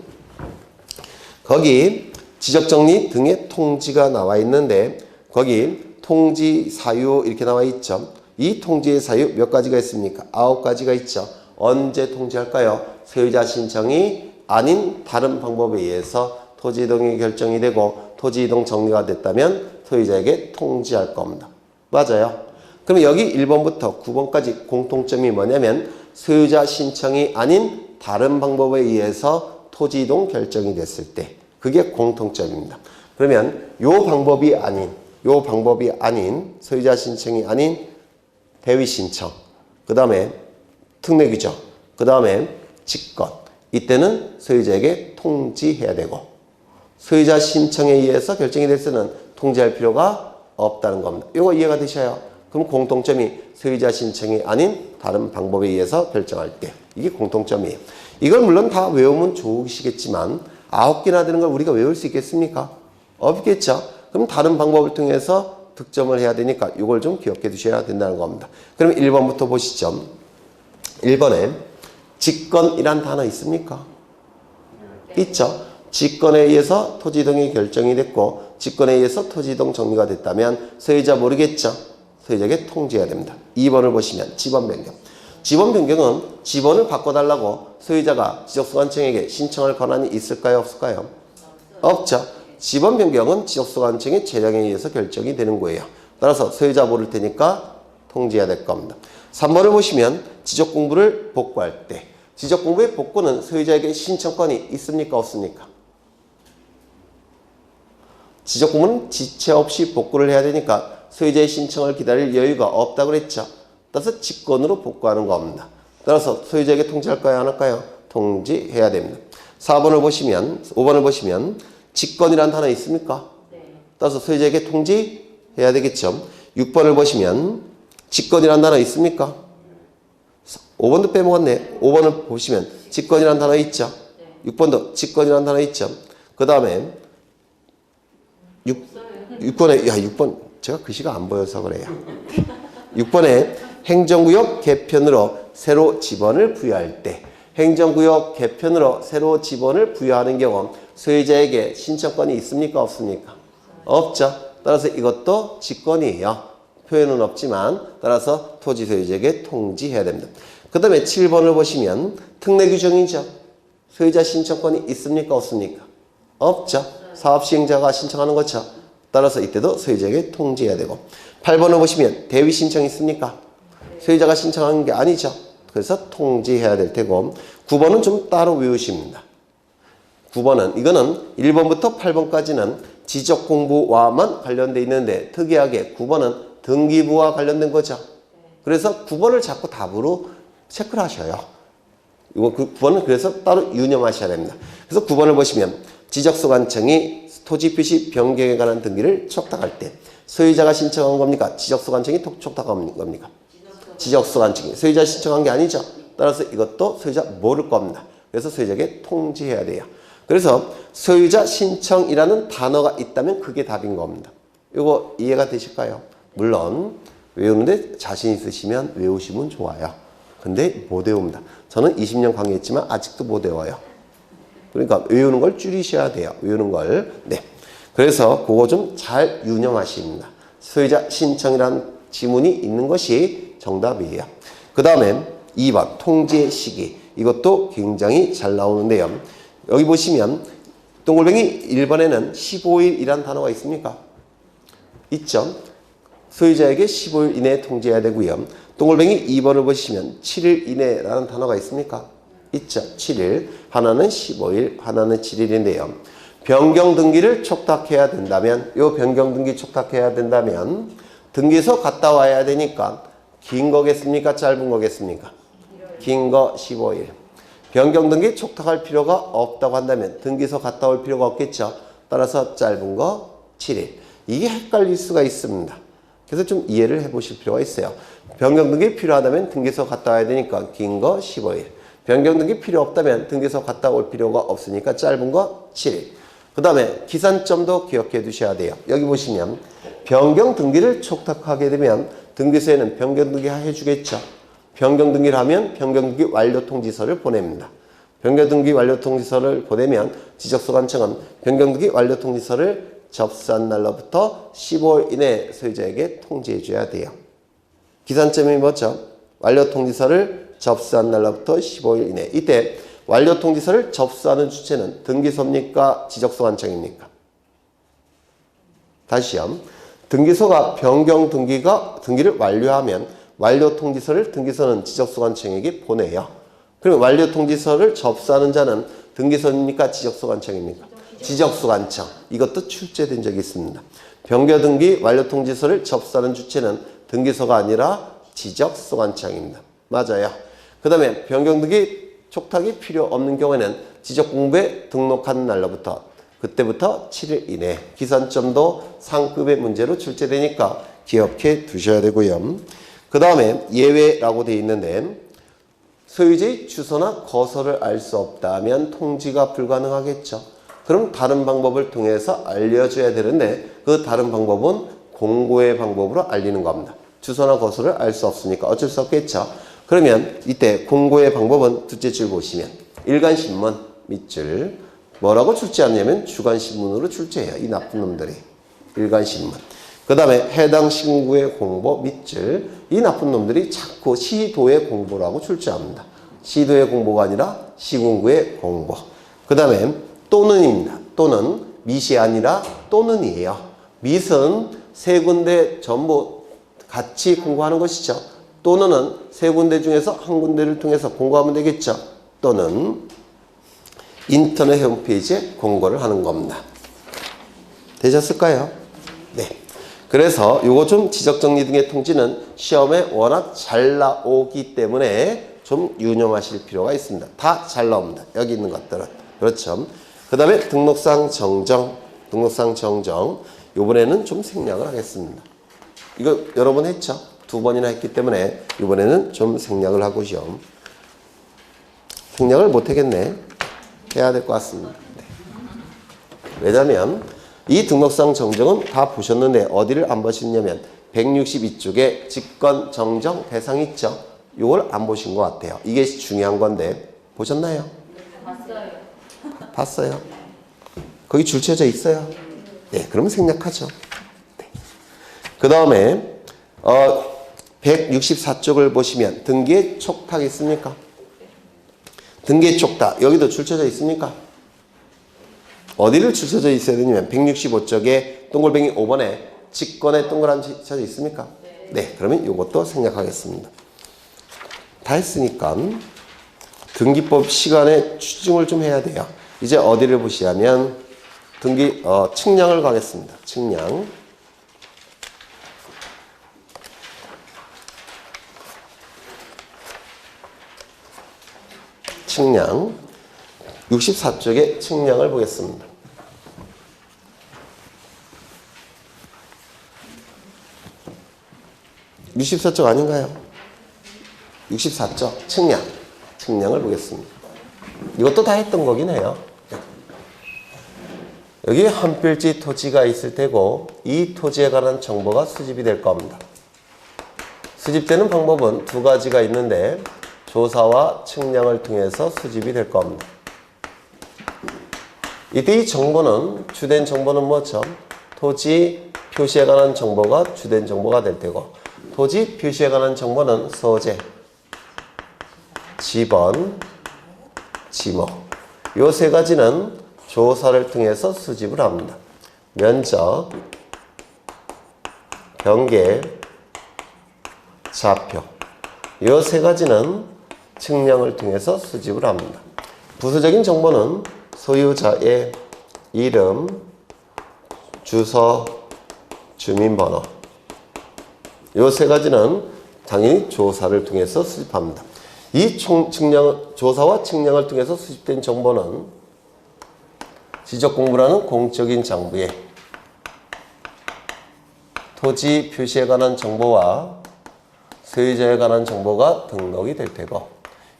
S1: 거기 지적정리 등의 통지가 나와 있는데 거기 통지 사유 이렇게 나와 있죠. 이 통지의 사유 몇 가지가 있습니까? 9가지가 있죠. 언제 통지할까요? 소유자 신청이 아닌 다른 방법에 의해서 토지 이동이 결정이 되고 토지 이동 정리가 됐다면 소유자에게 통지할 겁니다. 맞아요. 그럼 여기 1번부터 9번까지 공통점이 뭐냐면 소유자 신청이 아닌 다른 방법에 의해서 토지 이동 결정이 됐을 때 그게 공통점입니다. 그러면 요 방법이 아닌 소유자 신청이 아닌 대위 신청, 그 다음에 특례 규정, 그 다음에 직권. 이때는 소유자에게 통지해야 되고 소유자 신청에 의해서 결정이 됐을 때는 통지할 필요가 없다는 겁니다. 이거 이해가 되셔요? 그럼 공통점이 소유자 신청이 아닌 다른 방법에 의해서 결정할 때 이게 공통점이에요. 이걸 물론 다 외우면 좋으시겠지만 9개나 되는 걸 우리가 외울 수 있겠습니까? 없겠죠. 그럼 다른 방법을 통해서 득점을 해야 되니까 이걸 좀 기억해 두셔야 된다는 겁니다. 그럼 1번부터 보시죠. 1번에 직권이란 단어 있습니까? 있죠. 직권에 의해서 토지 이동이 결정이 됐고 직권에 의해서 토지 이동 정리가 됐다면 소유자 모르겠죠. 소유자에게 통지해야 됩니다. 2번을 보시면 지번 변경. 지번 변경은 지번을 바꿔달라고 소유자가 지적소관청에게 신청할 권한이 있을까요? 없을까요? 없죠. 지번 변경은 지적소관청의 재량에 의해서 결정이 되는 거예요. 따라서 소유자 모를 테니까 통지해야 될 겁니다. 3번을 보시면 지적공부를 복구할 때 지적공부의 복구는 소유자에게 신청권이 있습니까? 없습니까? 지적공부는 지체 없이 복구를 해야 되니까 소유자의 신청을 기다릴 여유가 없다고 그랬죠. 따라서 직권으로 복구하는 겁니다. 따라서 소유자에게 통지할까요? 안 할까요? 통지해야 됩니다. 5번을 보시면 직권이라는 단어 있습니까?
S2: 네.
S1: 따라서 소유자에게 통지해야 되겠죠. 6번을 보시면 직권이라는 단어 있습니까? 5번도 빼먹었네. 5번을 보시면 직권이라는 단어 있죠. 6번도 직권이라는 단어 있죠. 그 다음에 6번에 6번 제가 글씨가 안 보여서 그래요. 6번에 행정구역 개편으로 새로 지번을 부여할 때 행정구역 개편으로 새로 지번을 부여하는 경우 소유자에게 신청권이 있습니까? 없습니까? 없죠. 따라서 이것도 직권이에요. 표현은 없지만 따라서 토지 소유자에게 통지해야 됩니다. 그 다음에 7번을 보시면 특례 규정이죠. 소유자 신청권이 있습니까? 없습니까? 없죠. 사업시행자가 신청하는 거죠. 따라서 이때도 소유자에게 통지해야 되고 8번을 보시면 대위 신청이 있습니까? 소유자가 신청하는 게 아니죠. 그래서 통지해야 될 테고 9번은 좀 따로 외우십니다. 9번은 이거는 1번부터 8번까지는 지적 공부와만 관련돼 있는데 특이하게 9번은 등기부와 관련된 거죠. 그래서 9번을 자꾸 답으로 체크를 하셔요. 이거 9번은 그래서 따로 유념하셔야 됩니다. 그래서 9번을 보시면 지적소관청이 토지표시 변경에 관한 등기를 촉탁할 때 소유자가 신청한 겁니까? 지적소관청이 촉탁한 겁니까? 지적소관청이 소유자 신청한 게 아니죠. 따라서 이것도 소유자 모를 겁니다. 그래서 소유자에게 통지해야 돼요. 그래서 소유자 신청이라는 단어가 있다면 그게 답인 겁니다. 이거 이해가 되실까요? 물론 외우는데 자신 있으시면 외우시면 좋아요. 근데 못 외웁니다. 저는 20년 강의했지만 아직도 못 외워요. 그러니까 외우는 걸 줄이셔야 돼요. 외우는 걸. 네. 그래서 그거 좀 잘 유념하십니다. 소유자 신청이라는 지문이 있는 것이 정답이에요. 그 다음에 2번 통지의 시기. 이것도 굉장히 잘 나오는데요. 여기 보시면 동글뱅이 1번에는 15일이라는 단어가 있습니까? 있죠. 소유자에게 15일 이내에 통지해야 되고요. 동글뱅이 2번을 보시면 7일 이내라는 단어가 있습니까? 있죠. 7일. 하나는 15일, 하나는 7일인데요. 변경 등기를 촉탁해야 된다면 요 변경 등기 촉탁해야 된다면 등기소 갔다 와야 되니까 긴 거겠습니까? 짧은 거겠습니까? 긴 거 15일. 변경 등기 촉탁할 필요가 없다고 한다면 등기소 갔다 올 필요가 없겠죠. 따라서 짧은 거 7일. 이게 헷갈릴 수가 있습니다. 그래서 좀 이해를 해보실 필요가 있어요. 변경 등기 필요하다면 등기소 갔다 와야 되니까 긴 거 15일. 변경 등기 필요 없다면 등기소 갔다 올 필요가 없으니까 짧은 거 7일. 그 다음에 기산점도 기억해 두셔야 돼요. 여기 보시면 변경 등기를 촉탁하게 되면 등기소에는 변경 등기 해주겠죠. 변경 등기를 하면 변경 등기 완료 통지서를 보냅니다. 변경 등기 완료 통지서를 보내면 지적소관청은 변경 등기 완료 통지서를 접수한 날로부터 15일 이내에 소유자에게 통지해 줘야 돼요. 기산점이 뭐죠? 완료 통지서를 접수한 날로부터 15일 이내. 이때 완료 통지서를 접수하는 주체는 등기소입니까? 지적소관청입니까? 다시요. 등기소가 변경 등기를 완료하면 완료 통지서를 등기소는 지적소관청에게 보내요. 그럼 완료 통지서를 접수하는 자는 등기소입니까? 지적소관청입니까? 지적소관청. 이것도 출제된 적이 있습니다. 변경 등기 완료 통지서를 접수하는 주체는 등기소가 아니라 지적소관청입니다. 맞아요. 그 다음에 변경 등기 촉탁이 필요 없는 경우에는 지적공부에 등록하는 날로부터 그때부터 7일 이내. 기산점도 상급의 문제로 출제되니까 기억해 두셔야 되고요. 그 다음에 예외라고 되어 있는데 소유자의 주소나 거소를 알 수 없다면 통지가 불가능하겠죠. 그럼 다른 방법을 통해서 알려줘야 되는데 그 다른 방법은 공고의 방법으로 알리는 겁니다. 주소나 거소를 알 수 없으니까 어쩔 수 없겠죠. 그러면 이때 공고의 방법은 둘째 줄 보시면 일간신문 밑줄 뭐라고 출제하냐면 주간신문으로 출제해요. 이 나쁜 놈들이. 일간신문. 그 다음에 해당 신구의 공보 밑줄. 이 나쁜 놈들이 자꾸 시도의 공보라고 출제합니다. 시도의 공보가 아니라 시군구의 공보. 그 다음에 또는입니다. 또는 밑이 아니라 또는이에요. 밑은 세 군데 전부 같이 공고하는 것이죠. 또는 세 군데 중에서 한 군데를 통해서 공고하면 되겠죠. 또는 인터넷 홈페이지에 공고를 하는 겁니다. 되셨을까요? 네. 그래서 요거 좀 지적정리 등의 통지는 시험에 워낙 잘 나오기 때문에 좀 유념하실 필요가 있습니다. 다 잘 나옵니다. 여기 있는 것들은. 그렇죠. 그 다음에 등록상 정정. 요번에는 좀 생략을 하겠습니다. 이거 여러 번 했죠? 2번이나 했기 때문에 이번에는 좀 생략을 하고요. 생략을 못 하겠네. 해야 될 것 같습니다. 네. 왜냐하면 이 등록상 정정은 다 보셨는데 어디를 안 보셨냐면 162쪽에 직권 정정 대상 있죠. 이걸 안 보신 것 같아요. 이게 중요한 건데 보셨나요?
S2: 봤어요.
S1: 봤어요? 거기 줄쳐져 있어요. 네, 그러면 생략하죠. 네. 그 다음에 164쪽을 보시면 등기의 촉탁 있습니까? 등기의 촉탁 여기도 줄쳐져 있습니까? 어디를 줄쳐져 있어야 되냐면 165쪽에 동글뱅이 5번에 직권에 동그라미 쳐져 있습니까? 네, 그러면 이것도 생략하겠습니다. 다 했으니까 등기법 시간에 추징을 좀 해야 돼요. 이제 어디를 보시냐면 측량을 가겠습니다. 측량. 측량 64쪽에 측량을 보겠습니다. 64쪽 아닌가요? 64쪽 측량을 보겠습니다. 이것도 다 했던 거긴 해요. 여기 한 필지 토지가 있을 테고 이 토지에 관한 정보가 수집이 될 겁니다. 수집되는 방법은 두 가지가 있는데 조사와 측량을 통해서 수집이 될 겁니다. 이때 이 정보는 주된 정보는 뭐죠? 토지 표시에 관한 정보가 주된 정보가 될 테고 토지 표시에 관한 정보는 소재, 지번, 지목 요 세 가지는 조사를 통해서 수집을 합니다. 면적, 경계, 좌표 요 세 가지는 측량을 통해서 수집을 합니다. 부수적인 정보는 소유자의 이름, 주소, 주민번호 요 세 가지는 당연히 조사를 통해서 수집합니다. 이 조사와 측량을 통해서 수집된 정보는 지적공부라는 공적인 장부에 토지 표시에 관한 정보와 소유자에 관한 정보가 등록이 될 테고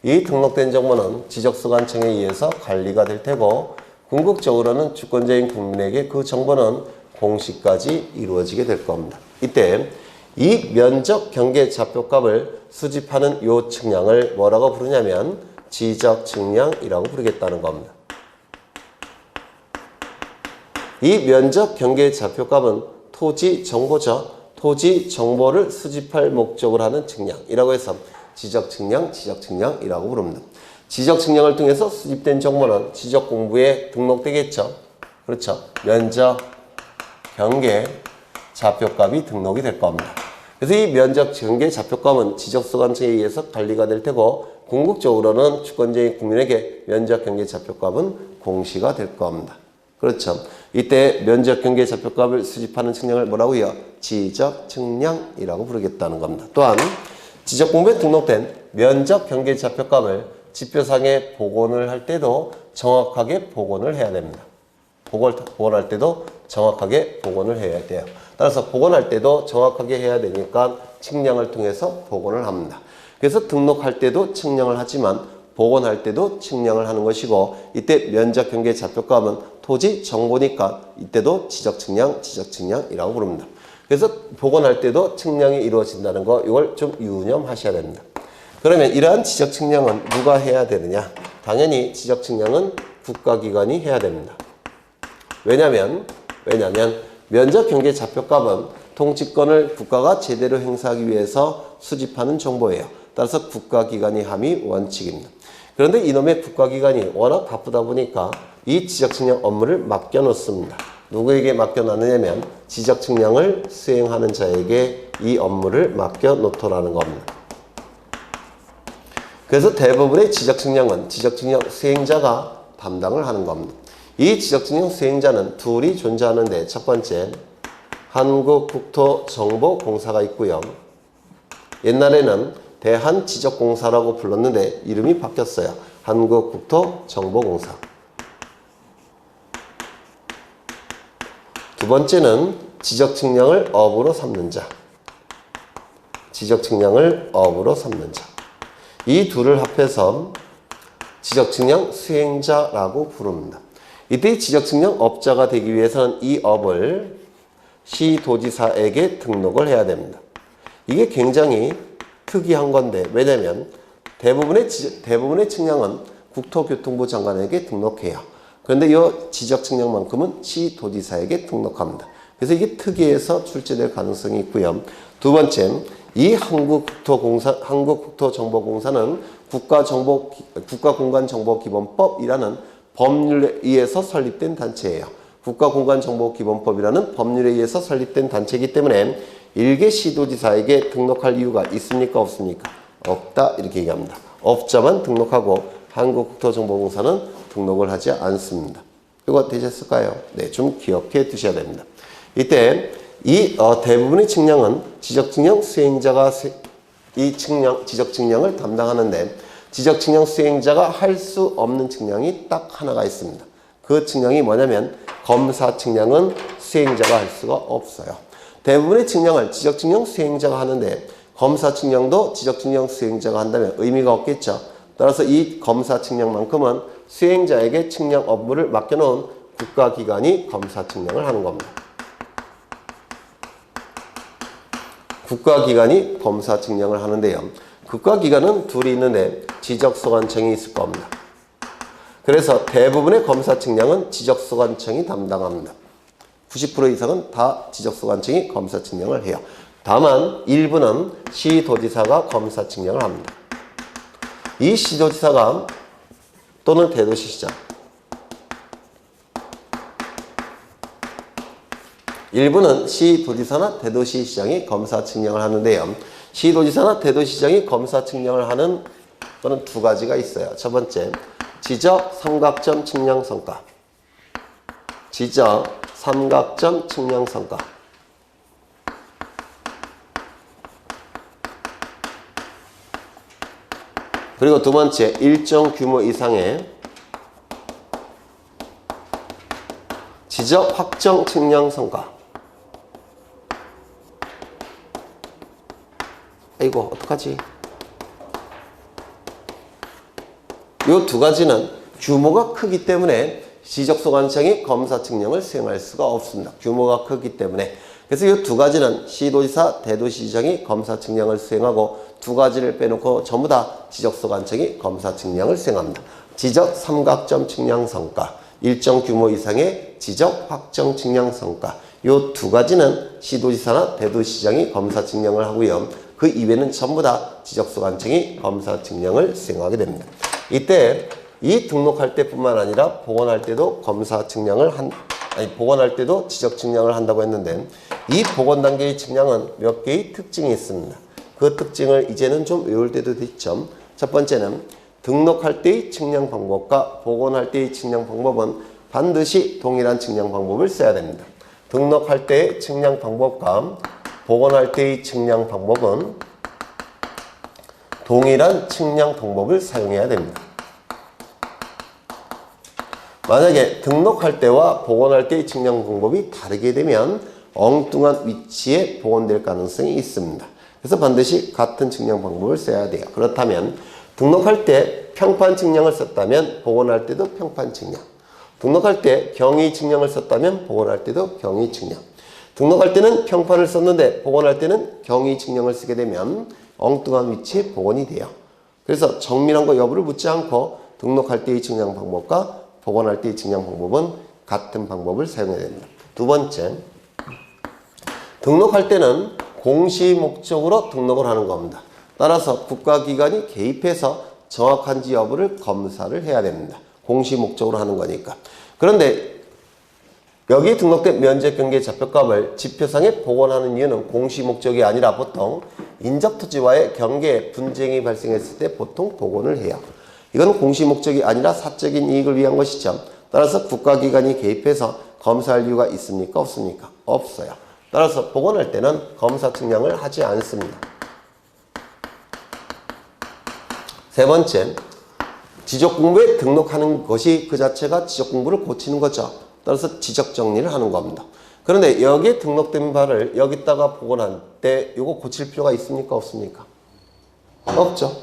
S1: 이 등록된 정보는 지적소관청에 의해서 관리가 될 테고 궁극적으로는 주권자인 국민에게 그 정보는 공시까지 이루어지게 될 겁니다. 이때 이 면적 경계 좌표값을 수집하는 요 측량을 뭐라고 부르냐면 지적 측량이라고 부르겠다는 겁니다. 이 면적 경계 좌표값은 토지 정보죠. 토지 정보를 수집할 목적으로 하는 측량이라고 해서 지적 측량이라고 부릅니다. 지적 측량을 통해서 수집된 정보는 지적 공부에 등록되겠죠. 그렇죠. 면적 경계 좌표값이 등록이 될 겁니다. 그래서 이 면적 경계 좌표값은 지적소관청에 의해서 관리가 될 테고 궁극적으로는 주권자인 국민에게 면적 경계 좌표값은 공시가 될 겁니다. 그렇죠. 이때 면적 경계 좌표값을 수집하는 측량을 뭐라고요? 지적 측량이라고 부르겠다는 겁니다. 또한 지적 공부에 등록된 면적 경계 좌표값을 지표상에 복원을 할 때도 정확하게 복원을 해야 됩니다. 복원할 때도 정확하게 복원을 해야 돼요. 따라서 복원할 때도 정확하게 해야 되니까 측량을 통해서 복원을 합니다. 그래서 등록할 때도 측량을 하지만 복원할 때도 측량을 하는 것이고 이때 면적 경계 좌표값은 토지 정보니까 이때도 지적 측량이라고 부릅니다. 그래서 복원할 때도 측량이 이루어진다는 거 이걸 좀 유념하셔야 됩니다. 그러면 이러한 지적 측량은 누가 해야 되느냐? 당연히 지적 측량은 국가기관이 해야 됩니다. 왜냐면 면적 경계 좌표값은 통치권을 국가가 제대로 행사하기 위해서 수집하는 정보예요. 따라서 국가기관이 함이 원칙입니다. 그런데 이놈의 국가기관이 워낙 바쁘다 보니까 이 지적 측량 업무를 맡겨놓습니다. 누구에게 맡겨놨느냐면 지적 측량을 수행하는 자에게 이 업무를 맡겨놓더라는 겁니다. 그래서 대부분의 지적 측량은 지적 측량 수행자가 담당을 하는 겁니다. 이 지적 측량 수행자는 둘이 존재하는데 첫 번째 한국국토정보공사가 있고요. 옛날에는 대한지적공사라고 불렀는데 이름이 바뀌었어요. 한국국토정보공사. 두 번째는 지적 측량을 업으로 삼는 자. 이 둘을 합해서 지적 측량 수행자라고 부릅니다. 이때 지적 측량 업자가 되기 위해서는 이 업을 시도지사에게 등록을 해야 됩니다. 이게 굉장히 특이한 건데 왜냐면 대부분의 측량은 국토교통부 장관에게 등록해요. 그런데 이 지적 측량만큼은 시도지사에게 등록합니다. 그래서 이게 특이해서 출제될 가능성이 있고요. 두 번째, 이 한국국토정보공사는 국가공간정보기본법이라는 법률에 의해서 설립된 단체예요. 국가공간정보기본법이라는 법률에 의해서 설립된 단체이기 때문에 일개 시도지사에게 등록할 이유가 있습니까? 없습니까? 없다 이렇게 얘기합니다. 업자만 등록하고 한국국토정보공사는 등록을 하지 않습니다. 이거 되셨을까요? 네, 좀 기억해 두셔야 됩니다. 이때 이 대부분의 측량은 지적측량 수행자가 이 지적측량을 담당하는데 지적측량 수행자가 할 수 없는 측량이 딱 하나가 있습니다. 그 측량이 뭐냐면 검사 측량은 수행자가 할 수가 없어요. 대부분의 측량을 지적측량 수행자가 하는데 검사 측량도 지적측량 수행자가 한다면 의미가 없겠죠. 따라서 이 검사 측량만큼은 수행자에게 측량 업무를 맡겨놓은 국가기관이 검사 측량을 하는 겁니다. 국가기관이 검사 측량을 하는데요. 국가기관은 둘이 있는데 지적소관청이 있을 겁니다. 그래서 대부분의 검사 측량은 지적소관청이 담당합니다. 90% 이상은 다 지적소관청이 검사 측량을 해요. 다만 일부는 시도지사가 검사 측량을 합니다. 이 시도지사가 또는 대도시시장 일부는 시도지사나 대도시시장이 검사 측량을 하는데요. 시도지사나 대도시시장이 검사 측량을 하는 거는 두 가지가 있어요. 첫 번째, 지적 삼각점 측량 성과. 지적 삼각점 측량 성과. 그리고 두 번째, 일정 규모 이상의 지적 확정 측량 성과. 아이고, 어떡하지? 이 두 가지는 규모가 크기 때문에 지적소관청이 검사 측량을 수행할 수가 없습니다. 규모가 크기 때문에. 그래서 이 두 가지는 시도지사, 대도시장이 검사 측량을 수행하고 두 가지를 빼놓고 전부 다 지적소관청이 검사 측량을 수행합니다. 지적 삼각점 측량 성과, 일정 규모 이상의 지적 확정 측량 성과. 이 두 가지는 시도지사나 대도시장이 검사 측량을 하고요. 그 이외에는 전부 다 지적소관청이 검사 측량을 수행하게 됩니다. 이때 이 등록할 때뿐만 아니라 복원할 때도 검사 측량을 복원할 때도 지적 측량을 한다고 했는데 이 복원 단계의 측량은 몇 개의 특징이 있습니다. 그 특징을 이제는 좀 외울 때도 됐죠. 첫 번째는 등록할 때의 측량 방법과 복원할 때의 측량 방법은 반드시 동일한 측량 방법을 써야 됩니다. 등록할 때의 측량 방법과 복원할 때의 측량 방법은 동일한 측량 방법을 사용해야 됩니다. 만약에 등록할 때와 복원할 때의 측량 방법이 다르게 되면 엉뚱한 위치에 복원될 가능성이 있습니다. 그래서 반드시 같은 측량 방법을 써야 돼요. 그렇다면 등록할 때 평판 측량을 썼다면 복원할 때도 평판 측량. 등록할 때 경위 측량을 썼다면 복원할 때도 경위 측량. 등록할 때는 평판을 썼는데 복원할 때는 경위 측량을 쓰게 되면 엉뚱한 위치에 복원이 돼요. 그래서 정밀한 거 여부를 묻지 않고 등록할 때의 측량 방법과 복원할 때의 측량 방법은 같은 방법을 사용해야 됩니다. 두 번째, 등록할 때는 공시 목적으로 등록을 하는 겁니다. 따라서 국가기관이 개입해서 정확한지 여부를 검사를 해야 됩니다. 공시 목적으로 하는 거니까. 그런데 여기 등록된 면적 경계 좌표값을 지표상에 복원하는 이유는 공시 목적이 아니라 보통 인접토지와의 경계에 분쟁이 발생했을 때 보통 복원을 해요. 이건 공시 목적이 아니라 사적인 이익을 위한 것이죠. 따라서 국가기관이 개입해서 검사할 이유가 있습니까? 없습니까? 없어요. 따라서 복원할 때는 검사 측량을 하지 않습니다. 세 번째, 지적공부에 등록하는 것이 그 자체가 지적공부를 고치는 거죠. 따라서 지적정리를 하는 겁니다. 그런데 여기에 등록된 바를 여기다가 복원할 때 이거 고칠 필요가 있습니까? 없습니까? 없죠.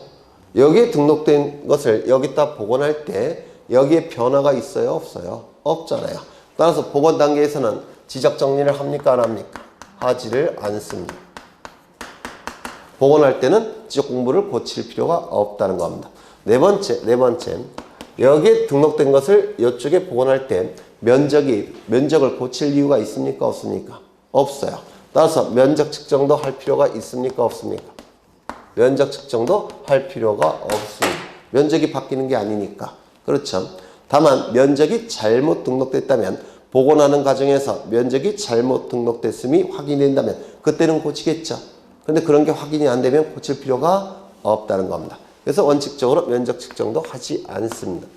S1: 여기에 등록된 것을 여기다 복원할 때 여기에 변화가 있어요? 없어요? 없잖아요. 따라서 복원 단계에서는 지적 정리를 합니까? 안 합니까? 하지를 않습니다. 복원할 때는 지적 공부를 고칠 필요가 없다는 겁니다. 네 번째. 여기에 등록된 것을 이쪽에 복원할 때 면적을 고칠 이유가 있습니까? 없습니까? 없어요. 따라서 면적 측정도 할 필요가 있습니까? 없습니까? 면적 측정도 할 필요가 없습니다. 면적이 바뀌는 게 아니니까. 그렇죠. 다만 면적이 잘못 등록됐다면 복원하는 과정에서 면적이 잘못 등록됐음이 확인된다면 그때는 고치겠죠. 그런데 그런 게 확인이 안 되면 고칠 필요가 없다는 겁니다. 그래서 원칙적으로 면적 측정도 하지 않습니다.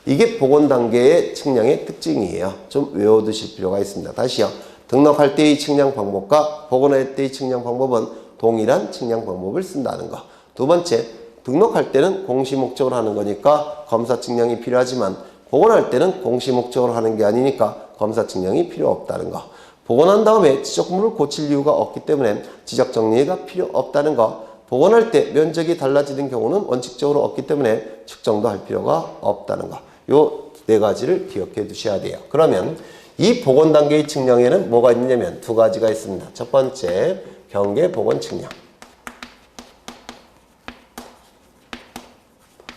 S1: 이게 복원 단계의 측량의 특징이에요. 좀 외워두실 필요가 있습니다. 다시요. 등록할 때의 측량 방법과 복원할 때의 측량 방법은 동일한 측량 방법을 쓴다는 거. 두 번째, 등록할 때는 공시 목적으로 하는 거니까 검사 측량이 필요하지만 복원할 때는 공시 목적으로 하는 게 아니니까 검사 측량이 필요 없다는 거. 복원한 다음에 지적물을 고칠 이유가 없기 때문에 지적 정리가 필요 없다는 거. 복원할 때 면적이 달라지는 경우는 원칙적으로 없기 때문에 측정도 할 필요가 없다는 거. 요 네 가지를 기억해 두셔야 돼요. 그러면 이 복원 단계의 측량에는 뭐가 있냐면 두 가지가 있습니다. 첫 번째, 경계 복원 측량.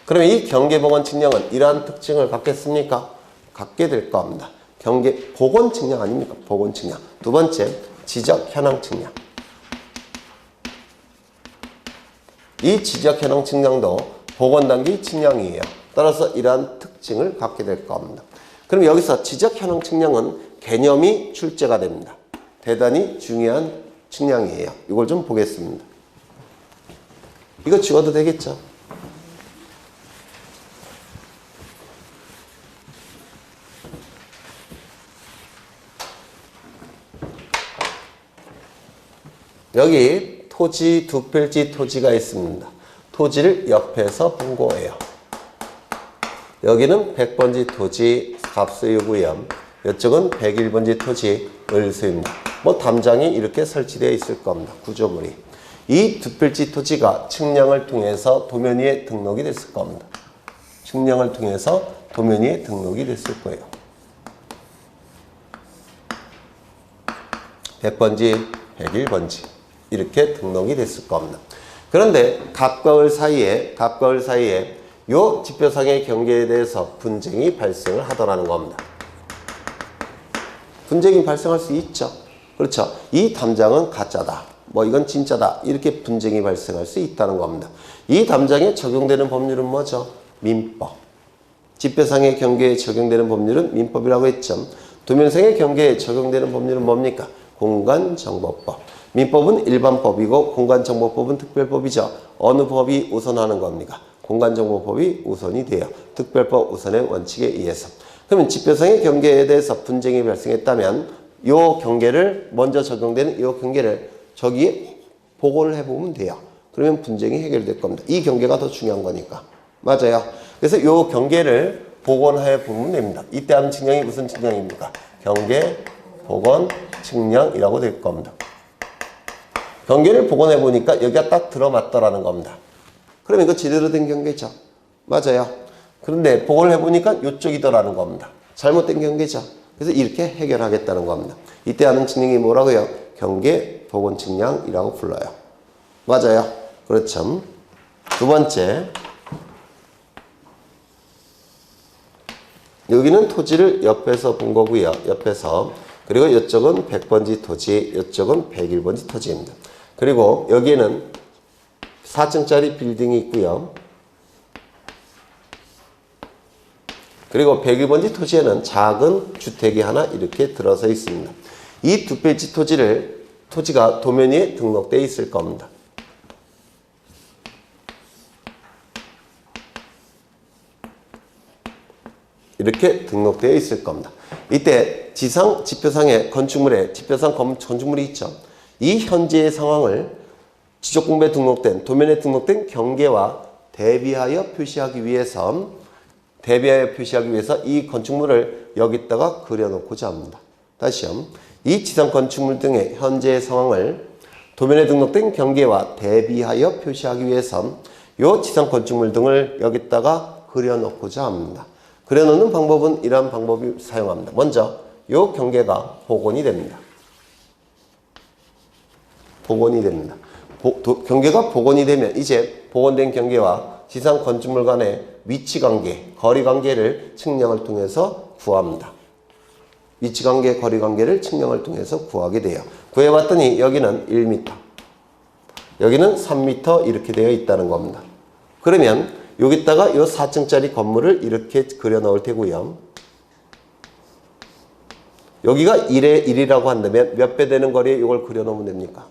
S1: 그럼 이 경계 복원 측량은 이러한 특징을 갖겠습니까? 갖게 될 겁니다. 경계 복원 측량 아닙니까? 복원 측량. 두 번째, 지적 현황 측량. 이 지적 현황 측량도 복원 단계 측량이에요. 따라서 이러한 특징을 갖게 될 겁니다. 그럼 여기서 지적 현황 측량은 개념이 출제가 됩니다. 대단히 중요한 측량이에요. 이걸 좀 보겠습니다. 이거 지워도 되겠죠? 여기 토지, 두 필지 토지가 있습니다. 토지를 옆에서 본 거예요. 여기는 100번지 토지 갑수유구역, 이쪽은 101번지 토지 을수입니다. 뭐 담장이 이렇게 설치되어 있을 겁니다. 구조물이. 이 두 필지 토지가 측량을 통해서 도면 위에 등록이 됐을 겁니다. 측량을 통해서 도면 위에 등록이 됐을 거예요. 100번지, 101번지 이렇게 등록이 됐을 겁니다. 그런데 갑과 을 사이에 요 지표상의 경계에 대해서 분쟁이 발생을 하더라는 겁니다. 분쟁이 발생할 수 있죠. 그렇죠. 이 담장은 가짜다. 뭐 이건 진짜다. 이렇게 분쟁이 발생할 수 있다는 겁니다. 이 담장에 적용되는 법률은 뭐죠? 민법. 지표상의 경계에 적용되는 법률은 민법이라고 했죠. 도면상의 경계에 적용되는 법률은 뭡니까? 공간정보법. 민법은 일반법이고 공간정보법은 특별법이죠. 어느 법이 우선하는 겁니까? 공간정보법이 우선이 돼요. 특별법 우선의 원칙에 의해서. 그러면 지표상의 경계에 대해서 분쟁이 발생했다면 이 경계를 먼저 적용되는 이 경계를 저기에 복원을 해보면 돼요. 그러면 분쟁이 해결될 겁니다. 이 경계가 더 중요한 거니까. 맞아요. 그래서 이 경계를 복원해 보면 됩니다. 이때 하는 측량이 무슨 측량입니까? 경계 복원 측량이라고 될 겁니다. 경계를 복원해 보니까 여기가 딱 들어맞더라는 겁니다. 그러면 이거 제대로 된 경계죠. 맞아요. 그런데 복원을 해보니까 이쪽이더라는 겁니다. 잘못된 경계죠. 그래서 이렇게 해결하겠다는 겁니다. 이때 하는 측량이 뭐라고요? 경계 복원 측량이라고 불러요. 맞아요. 그렇죠. 두 번째, 여기는 토지를 옆에서 본 거고요. 옆에서. 그리고 이쪽은 100번지 토지, 이쪽은 101번지 토지입니다. 그리고 여기에는 4층짜리 빌딩이 있고요. 그리고 101번지 토지에는 작은 주택이 하나 이렇게 들어서 있습니다. 이 두 필지 토지가 도면 위에 등록되어 있을 겁니다. 이렇게 등록되어 있을 겁니다. 이때 지표상의 건축물에 지표상 건축물이 있죠. 이 현재의 상황을 지적공부에 등록된 도면에 등록된 경계와 대비하여 표시하기 위해서 이 건축물을 여기다가 그려놓고자 합니다. 다시요. 이 지상 건축물 등의 현재의 상황을 도면에 등록된 경계와 대비하여 표시하기 위해서 이 지상 건축물 등을 여기다가 그려놓고자 합니다. 그려놓는 방법은 이러한 방법을 사용합니다. 먼저 이 경계가 복원이 됩니다. 경계가 복원이 되면 이제 복원된 경계와 지상 건축물 간의 위치 관계, 거리 관계를 측량을 통해서 구합니다. 위치 관계, 거리 관계를 측량을 통해서 구하게 돼요. 구해봤더니 여기는 1m, 여기는 3m 이렇게 되어 있다는 겁니다. 그러면 여기다가 이 4층짜리 건물을 이렇게 그려 넣을 테고요. 여기가 1에 1이라고 한다면 몇 배 되는 거리에 이걸 그려 놓으면 됩니까?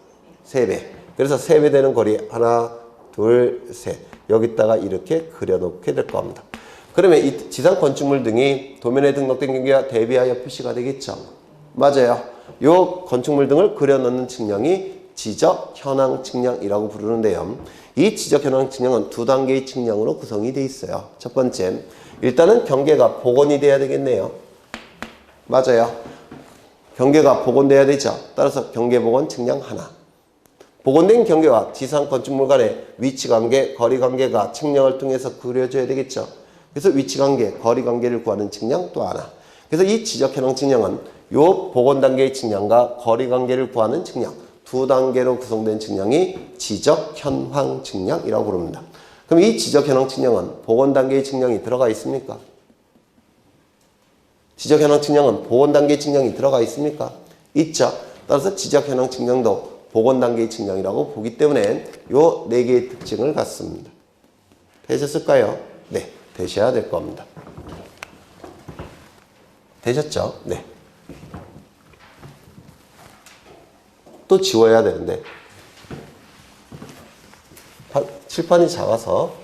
S1: 3배. 그래서 3배 되는 거리 하나, 둘, 셋. 여기다가 이렇게 그려놓게 될 겁니다. 그러면 이 지상 건축물 등이 도면에 등록된 경계와 대비하여 표시가 되겠죠. 맞아요. 요 건축물 등을 그려놓는 측량이 지적 현황 측량이라고 부르는데요. 이 지적 현황 측량은 두 단계의 측량으로 구성이 되어 있어요. 첫 번째, 일단은 경계가 복원이 돼야 되겠네요. 맞아요. 경계가 복원돼야 되죠. 따라서 경계 복원 측량 하나. 복원된 경계와 지상 건축물 간의 위치 관계, 거리 관계가 측량을 통해서 그려져야 되겠죠. 그래서 위치 관계, 거리 관계를 구하는 측량 또 하나. 그래서 이 지적 현황 측량은 요 복원 단계의 측량과 거리 관계를 구하는 측량 두 단계로 구성된 측량이 지적 현황 측량이라고 부릅니다. 그럼 이 지적 현황 측량은 복원 단계의 측량이 들어가 있습니까? 지적 현황 측량은 복원 단계의 측량이 들어가 있습니까? 있죠. 따라서 지적 현황 측량도 복원 단계의 측량이라고 보기 때문에 요 네 개의 특징을 갖습니다. 되셨을까요? 네, 되셔야 될 겁니다. 되셨죠? 네. 또 지워야 되는데 칠판이 작아서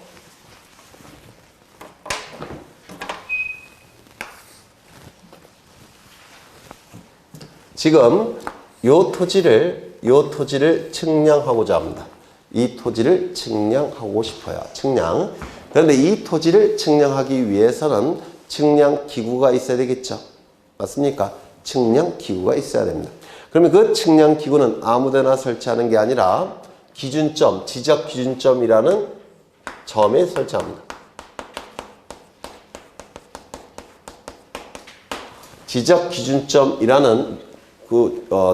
S1: 지금 요 토지를 측량하고자 합니다. 이 토지를 측량하고 싶어요. 측량. 그런데 이 토지를 측량하기 위해서는 측량 기구가 있어야 되겠죠. 맞습니까? 측량 기구가 있어야 됩니다. 그러면 그 측량 기구는 아무데나 설치하는 게 아니라 기준점, 지적 기준점이라는 점에 설치합니다. 지적 기준점이라는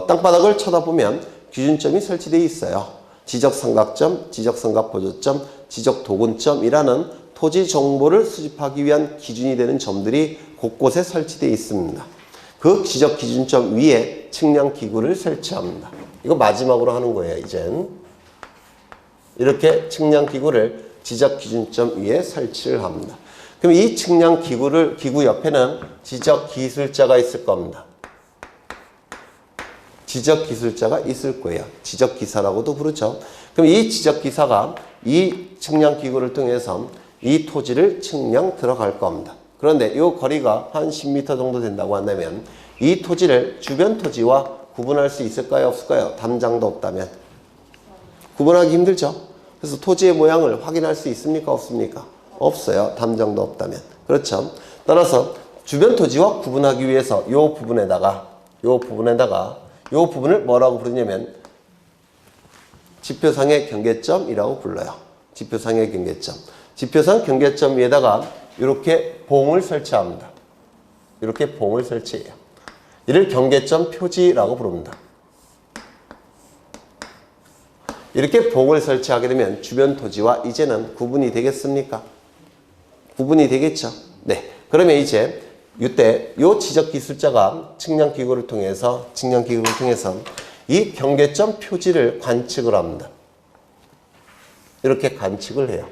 S1: 땅바닥을 쳐다보면 기준점이 설치되어 있어요. 지적 삼각점, 지적 삼각 보조점, 지적 도근점이라는 토지 정보를 수집하기 위한 기준이 되는 점들이 곳곳에 설치되어 있습니다. 그 지적 기준점 위에 측량 기구를 설치합니다. 이거 마지막으로 하는 거예요, 이젠. 이렇게 측량 기구를 지적 기준점 위에 설치를 합니다. 그럼 이 측량 기구 옆에는 지적 기술자가 있을 겁니다. 지적 기술자가 있을 거예요. 지적 기사라고도 부르죠. 그럼 이 지적 기사가 이 측량 기구를 통해서 이 토지를 측량 들어갈 겁니다. 그런데 이 거리가 한 10m 정도 된다고 한다면 이 토지를 주변 토지와 구분할 수 있을까요? 없을까요? 담장도 없다면. 구분하기 힘들죠. 그래서 토지의 모양을 확인할 수 있습니까? 없습니까? 없어요. 담장도 없다면. 그렇죠. 따라서 주변 토지와 구분하기 위해서 이 부분을 뭐라고 부르냐면 지표상의 경계점이라고 불러요. 지표상의 경계점. 지표상 경계점 위에다가 이렇게 봉을 설치합니다. 이렇게 봉을 설치해요. 이를 경계점 표지라고 부릅니다. 이렇게 봉을 설치하게 되면 주변 토지와 이제는 구분이 되겠습니까? 구분이 되겠죠. 네. 그러면 이제 이때 요 지적 기술자가 측량 기구를 통해서 이 경계점 표지를 관측을 합니다. 이렇게 관측을 해요.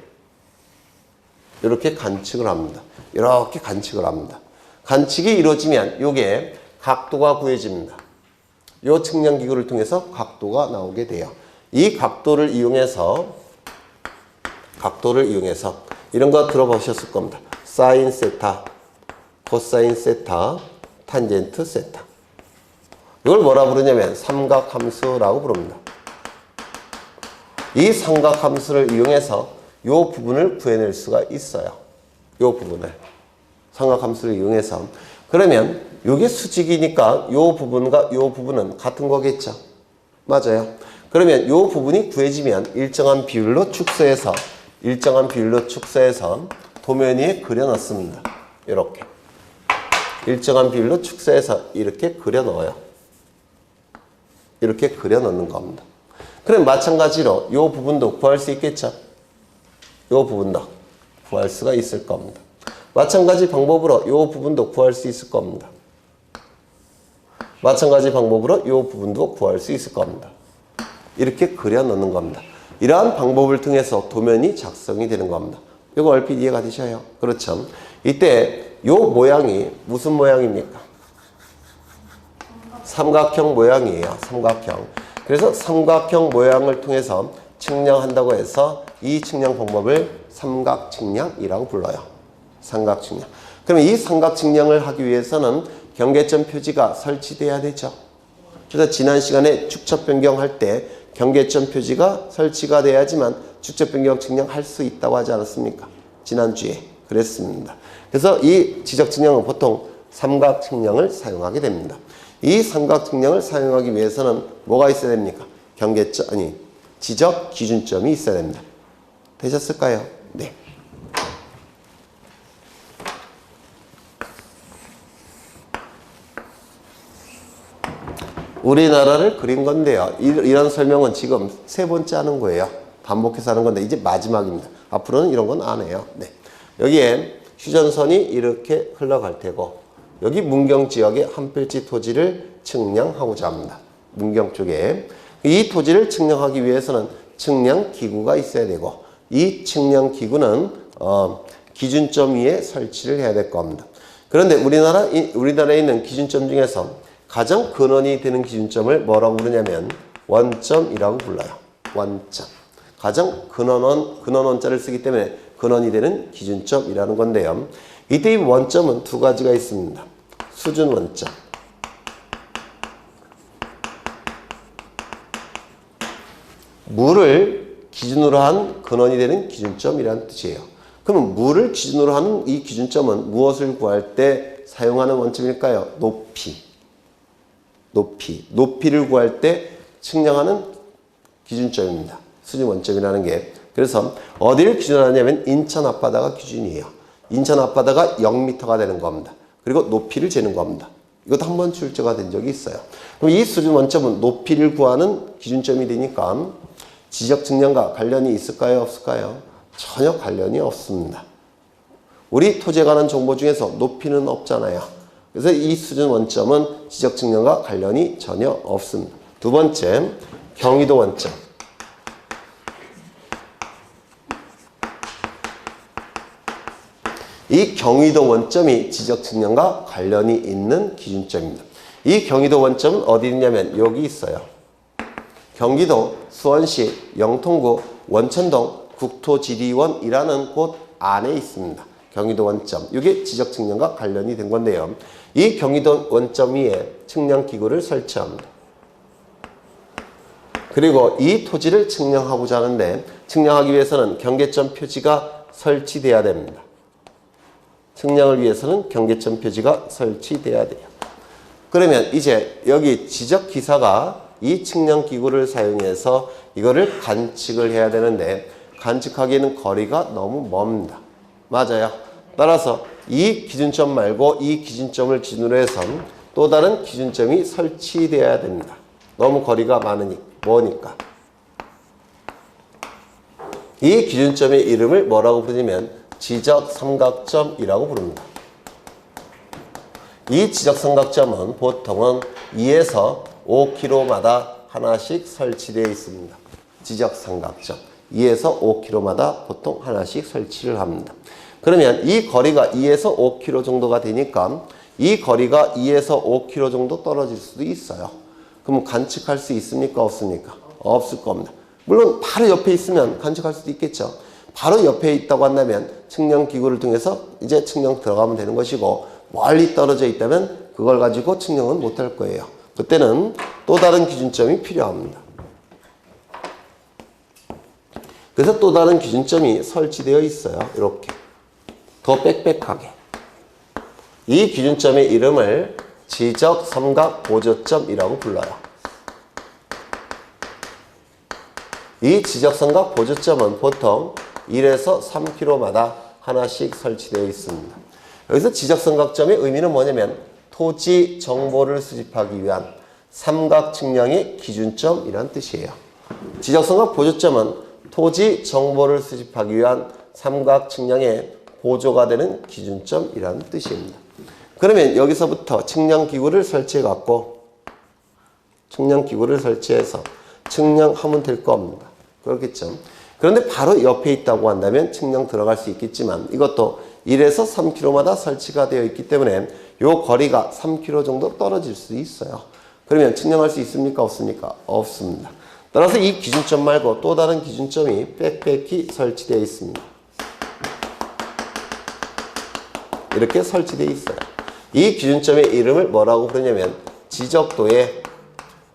S1: 이렇게 관측을 합니다. 이렇게 관측을 합니다. 관측이 이루어지면 요게 각도가 구해집니다. 요 측량 기구를 통해서 각도가 나오게 돼요. 이 각도를 이용해서 이런 거 들어보셨을 겁니다. 사인 세타, 코사인 세타, 탄젠트 세타. 이걸 뭐라 부르냐면 삼각함수라고 부릅니다. 이 삼각함수를 이용해서 이 부분을 구해낼 수가 있어요. 이 부분을. 삼각함수를 이용해서. 그러면 이게 수직이니까 이 부분과 이 부분은 같은 거겠죠. 맞아요. 그러면 이 부분이 구해지면 일정한 비율로 축소해서 도면 위에 그려넣습니다. 이렇게. 일정한 비율로 축소해서 이렇게 그려넣어요. 이렇게 그려넣는 겁니다. 그럼 마찬가지로 이 부분도 구할 수 있겠죠? 이 부분도 구할 수가 있을 겁니다. 마찬가지 방법으로 이 부분도 구할 수 있을 겁니다. 마찬가지 방법으로 이 부분도 구할 수 있을 겁니다. 이렇게 그려넣는 겁니다. 이러한 방법을 통해서 도면이 작성이 되는 겁니다. 이거 얼핏 이해가 되셔요? 그렇죠. 이때 이 모양이 무슨 모양입니까? 삼각형 모양이에요. 삼각형. 그래서 삼각형 모양을 통해서 측량한다고 해서 이 측량 방법을 삼각측량이라고 불러요. 삼각측량. 그러면 이 삼각측량을 하기 위해서는 경계점 표지가 설치돼야 되죠. 그래서 지난 시간에 축척 변경할 때 경계점 표지가 설치가 돼야지만 축척 변경 측량할 수 있다고 하지 않았습니까? 지난주에 그랬습니다. 그래서 이 지적 측량은 보통 삼각 측량을 사용하게 됩니다. 이 삼각 측량을 사용하기 위해서는 뭐가 있어야 됩니까? 지적 기준점이 있어야 됩니다. 되셨을까요? 네. 우리나라를 그린 건데요. 이런 설명은 지금 세 번째 하는 거예요. 반복해서 하는 건데 이제 마지막입니다. 앞으로는 이런 건 안 해요. 네. 여기에 휴전선이 이렇게 흘러갈 테고 여기 문경 지역의 한 필지 토지를 측량하고자 합니다. 문경 쪽에. 이 토지를 측량하기 위해서는 측량기구가 있어야 되고 이 측량기구는 기준점 위에 설치를 해야 될 겁니다. 그런데 우리나라에 있는 기준점 중에서 가장 근원이 되는 기준점을 뭐라고 부르냐면 원점이라고 불러요. 원점. 가장 근원원자를 쓰기 때문에 근원이 되는 기준점이라는 건데요. 이때 이 원점은 두 가지가 있습니다. 수준 원점. 물을 기준으로 한 근원이 되는 기준점이라는 뜻이에요. 그러면 물을 기준으로 하는 이 기준점은 무엇을 구할 때 사용하는 원점일까요? 높이를 구할 때 측량하는 기준점입니다. 수준 원점이라는 게. 그래서 어디를 기준으로 하냐면 인천 앞바다가 기준이에요. 인천 앞바다가 0m가 되는 겁니다. 그리고 높이를 재는 겁니다. 이것도 한번 출제가 된 적이 있어요. 그럼 이 수준 원점은 높이를 구하는 기준점이 되니까 지적 측량과 관련이 있을까요? 없을까요? 전혀 관련이 없습니다. 우리 토지에 관한 정보 중에서 높이는 없잖아요. 그래서 이 수준 원점은 지적 측량과 관련이 전혀 없습니다. 두 번째, 경위도 원점. 이 경위도 원점이 지적 측량과 관련이 있는 기준점입니다. 이 경위도 원점은 어디 있냐면 여기 있어요. 경기도 수원시 영통구 원천동 국토지리원이라는 곳 안에 있습니다. 경위도 원점. 이게 지적 측량과 관련이 된 건데요. 이 경위도 원점 위에 측량기구를 설치합니다. 그리고 이 토지를 측량하고자 하는데 측량하기 위해서는 경계점 표지가 설치돼야 됩니다. 측량을 위해서는 경계점 표지가 설치돼야 돼요. 그러면 이제 여기 지적기사가 이 측량기구를 사용해서 이거를 관측을 해야 되는데 관측하기에는 거리가 너무 멉니다. 맞아요. 따라서 이 기준점 말고 이 기준점을 기준으로 해서 또 다른 기준점이 설치되어야 됩니다. 너무 거리가 머니까. 이 기준점의 이름을 뭐라고 부르냐면 지적 삼각점이라고 부릅니다. 이 지적 삼각점은 보통은 2에서 5km마다 하나씩 설치되어 있습니다. 지적 삼각점. 2에서 5km마다 보통 하나씩 설치를 합니다. 그러면 이 거리가 2에서 5km 정도가 되니까 이 거리가 2에서 5km 정도 떨어질 수도 있어요. 그럼 관측할 수 있습니까? 없습니까? 없을 겁니다. 물론 바로 옆에 있으면 관측할 수도 있겠죠. 바로 옆에 있다고 한다면 측량기구를 통해서 이제 측량 들어가면 되는 것이고 멀리 떨어져 있다면 그걸 가지고 측량은 못할 거예요. 그때는 또 다른 기준점이 필요합니다. 그래서 또 다른 기준점이 설치되어 있어요. 이렇게. 더 빽빽하게. 이 기준점의 이름을 지적 삼각 보조점이라고 불러요. 이 지적 삼각 보조점은 보통 1에서 3km마다 하나씩 설치되어 있습니다. 여기서 지적 삼각점의 의미는 뭐냐면 토지 정보를 수집하기 위한 삼각 측량의 기준점이란 뜻이에요. 지적 삼각 보조점은 토지 정보를 수집하기 위한 삼각 측량의 보조가 되는 기준점이라는 뜻입니다. 그러면 여기서부터 측량기구를 설치해갖고 측량기구를 설치해서 측량하면 될 겁니다. 그렇겠죠. 그런데 바로 옆에 있다고 한다면 측량 들어갈 수 있겠지만 이것도 1에서 3km마다 설치가 되어 있기 때문에 이 거리가 3km 정도 떨어질 수 있어요. 그러면 측량할 수 있습니까? 없습니까? 없습니다. 따라서 이 기준점 말고 또 다른 기준점이 빽빽히 설치되어 있습니다. 이렇게 설치되어 있어요. 이 기준점의 이름을 뭐라고 부르냐면 지적도의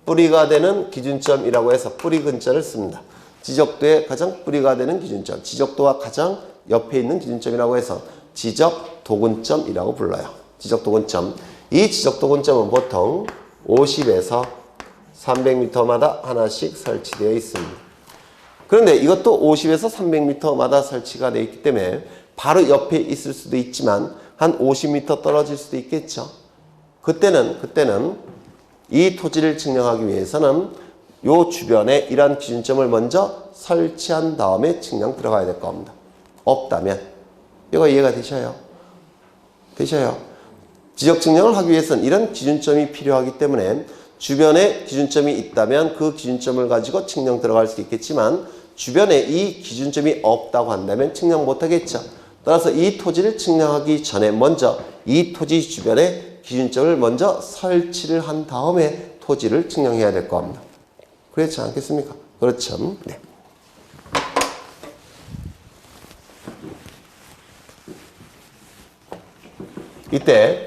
S1: 뿌리가 되는 기준점이라고 해서 뿌리 근자를 씁니다. 지적도의 가장 뿌리가 되는 기준점, 지적도와 가장 옆에 있는 기준점이라고 해서 지적도근점이라고 불러요. 지적도근점. 이 지적도근점은 보통 50에서 300m마다 하나씩 설치되어 있습니다. 그런데 이것도 50에서 300m마다 설치가 되어 있기 때문에 바로 옆에 있을 수도 있지만 한 50m 떨어질 수도 있겠죠. 그때는 이 토지를 측량하기 위해서는 요 주변에 이러한 기준점을 먼저 설치한 다음에 측량 들어가야 될 겁니다. 없다면 이거 이해가 되셔요? 지적 측량을 하기 위해서는 이런 기준점이 필요하기 때문에 주변에 기준점이 있다면 그 기준점을 가지고 측량 들어갈 수 있겠지만 주변에 이 기준점이 없다고 한다면 측량 못하겠죠. 따라서 이 토지를 측량하기 전에 먼저 이 토지 주변에 기준점을 먼저 설치를 한 다음에 토지를 측량해야 될 겁니다. 그렇지 않겠습니까? 그렇죠. 네. 이때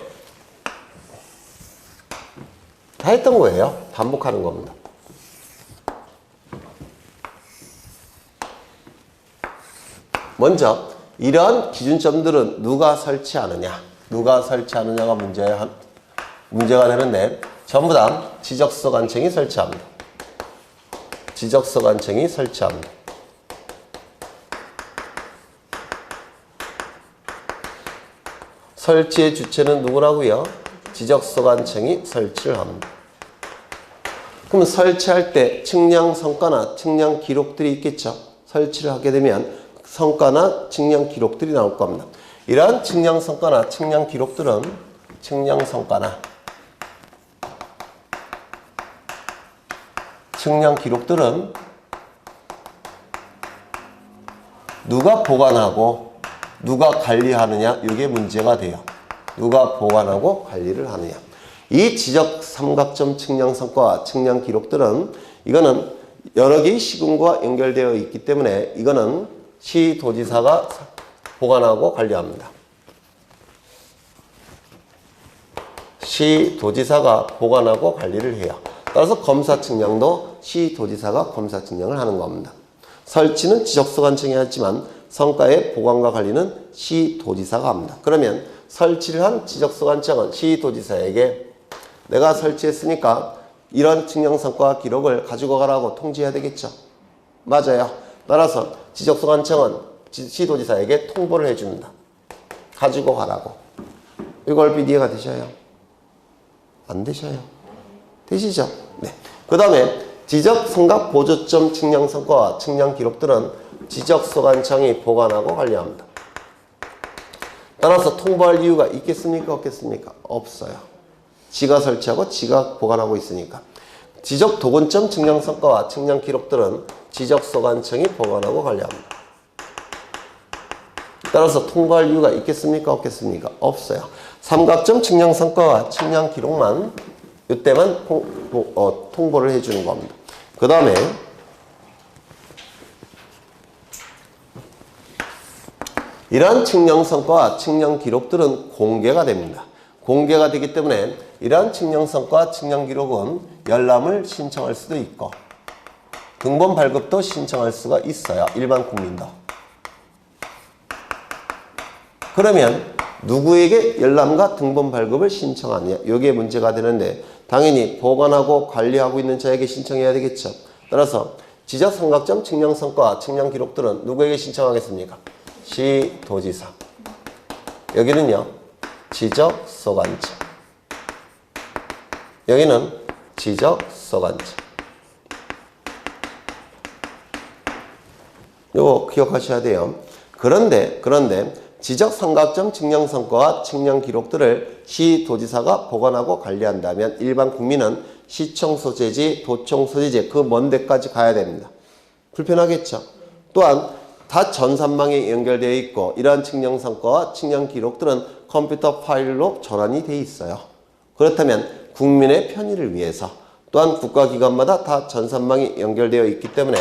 S1: 다 했던 거예요. 반복하는 겁니다. 먼저 이러한 기준점들은 누가 설치하느냐가 문제가 되는데 전부 다 지적서 관청이 설치합니다. 지적서 관청이 설치합니다. 설치의 주체는 누구라고요? 지적서 관청이 설치를 합니다. 그럼 설치할 때 측량 성과나 측량 기록들이 있겠죠. 설치를 하게 되면 성과나 측량 기록들이 나올 겁니다. 이러한 측량 성과나 측량 기록들은 누가 보관하고 누가 관리하느냐, 이게 문제가 돼요. 누가 보관하고 관리를 하느냐. 이 지적 삼각점 측량 성과와 측량 기록들은 이거는 여러 개의 시군과 연결되어 있기 때문에 이거는 시도지사가 보관하고 관리합니다. 시도지사가 보관하고 관리를 해요. 따라서 검사 측량도 시도지사가 검사 측량을 하는 겁니다. 설치는 지적서 관청이 하지만 성과의 보관과 관리는 시도지사가 합니다. 그러면 설치를 한 지적서 관청은 시도지사에게 내가 설치했으니까 이런 측량 성과 기록을 가지고 가라고 통지해야 되겠죠. 맞아요. 따라서 지적서 관청은 시도지사에게 통보를 해줍니다. 가지고 가라고. 이거 얼핏 이해가 되셔요? 안 되셔요? 되시죠? 네. 그 다음에 지적 성각 보조점 측량 성과와 측량 기록들은 지적서 관청이 보관하고 관리합니다. 따라서 통보할 이유가 있겠습니까? 없겠습니까? 없어요. 지가 설치하고 지가 보관하고 있으니까. 지적 도근점 측량 성과와 측량 기록들은 지적서 관청이 보관하고 관리합니다. 따라서 통보할 이유가 있겠습니까? 없겠습니까? 없어요. 삼각점 측량 성과와 측량 기록만 이때만 통보를 해주는 겁니다. 그 다음에 이러한 측량 성과와 측량 기록들은 공개가 됩니다. 공개가 되기 때문에 이러한 측량 성과와 측량 기록은 열람을 신청할 수도 있고 등본 발급도 신청할 수가 있어요. 일반 국민도. 그러면 누구에게 열람과 등본 발급을 신청하느냐, 이게 문제가 되는데 당연히 보관하고 관리하고 있는 자에게 신청해야 되겠죠. 따라서 지적 삼각점 측량 성과와 측량 기록들은 누구에게 신청하겠습니까? 시도지사. 여기는요 지적서 관청, 여기는 지적서 관청. 요거 기억하셔야 돼요. 그런데 지적 삼각점 측량 성과와 측량 기록들을 시도지사가 보관하고 관리한다면 일반 국민은 시청 소재지, 도청 소재지 그 먼 데까지 가야 됩니다. 불편하겠죠. 또한 다 전산망에 연결되어 있고 이러한 측량 성과와 측량 기록들은 컴퓨터 파일로 전환이 되어 있어요. 그렇다면 국민의 편의를 위해서 또한 국가기관마다 다 전산망이 연결되어 있기 때문에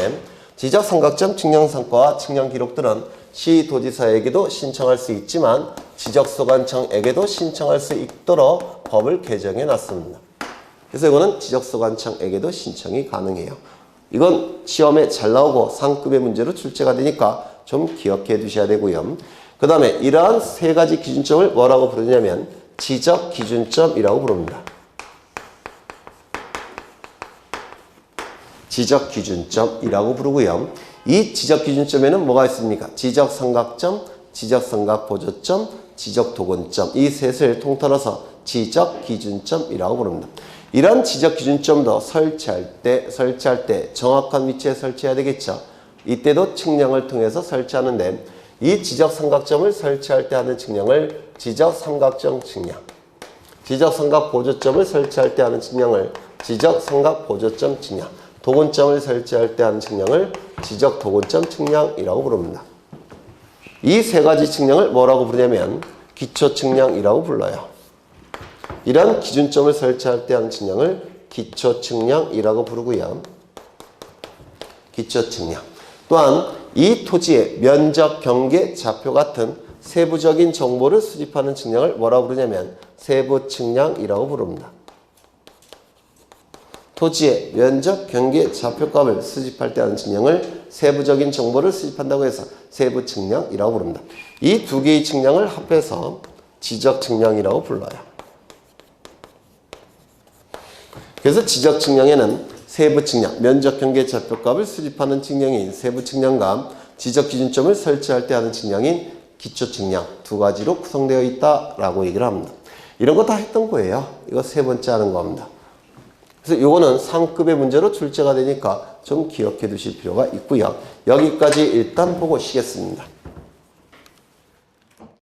S1: 지적삼각점 측량성과와 측량기록들은 시도지사에게도 신청할 수 있지만 지적소관청에게도 신청할 수 있도록 법을 개정해 놨습니다. 그래서 이거는 지적소관청에게도 신청이 가능해요. 이건 시험에 잘 나오고 상급의 문제로 출제가 되니까 좀 기억해 두셔야 되고요. 그 다음에 이러한 세 가지 기준점을 뭐라고 부르냐면 지적기준점이라고 부릅니다. 지적기준점이라고 부르고요. 이 지적기준점에는 뭐가 있습니까? 지적삼각점, 지적삼각보조점, 지적도근점 이 셋을 통틀어서 지적기준점이라고 부릅니다. 이런 지적기준점도 설치할 때 정확한 위치에 설치해야 되겠죠. 이때도 측량을 통해서 설치하는데 이 지적삼각점을 설치할 때 하는 측량을 지적삼각점 측량, 지적삼각보조점을 설치할 때 하는 측량을 지적삼각보조점 측량, 도근점을 설치할 때 하는 측량을 지적도근점 측량이라고 부릅니다. 이 세 가지 측량을 뭐라고 부르냐면 기초측량이라고 불러요. 이런 기준점을 설치할 때 하는 측량을 기초측량이라고 부르고요. 기초측량. 또한 이 토지의 면적, 경계, 좌표 같은 세부적인 정보를 수집하는 측량을 뭐라고 부르냐면 세부측량이라고 부릅니다. 토지의 면적, 경계, 좌표값을 수집할 때 하는 측량을 세부적인 정보를 수집한다고 해서 세부측량이라고 부릅니다. 이 두 개의 측량을 합해서 지적측량이라고 불러요. 그래서 지적측량에는 세부측량, 면적, 경계, 좌표값을 수집하는 측량인 세부측량과 지적기준점을 설치할 때 하는 측량인 기초측량 두 가지로 구성되어 있다라고 얘기를 합니다. 이런 거 다 했던 거예요. 이거 세 번째 하는 겁니다. 그래서 이거는 상급의 문제로 출제가 되니까 좀 기억해 두실 필요가 있고요. 여기까지 일단 보고 쉬겠습니다.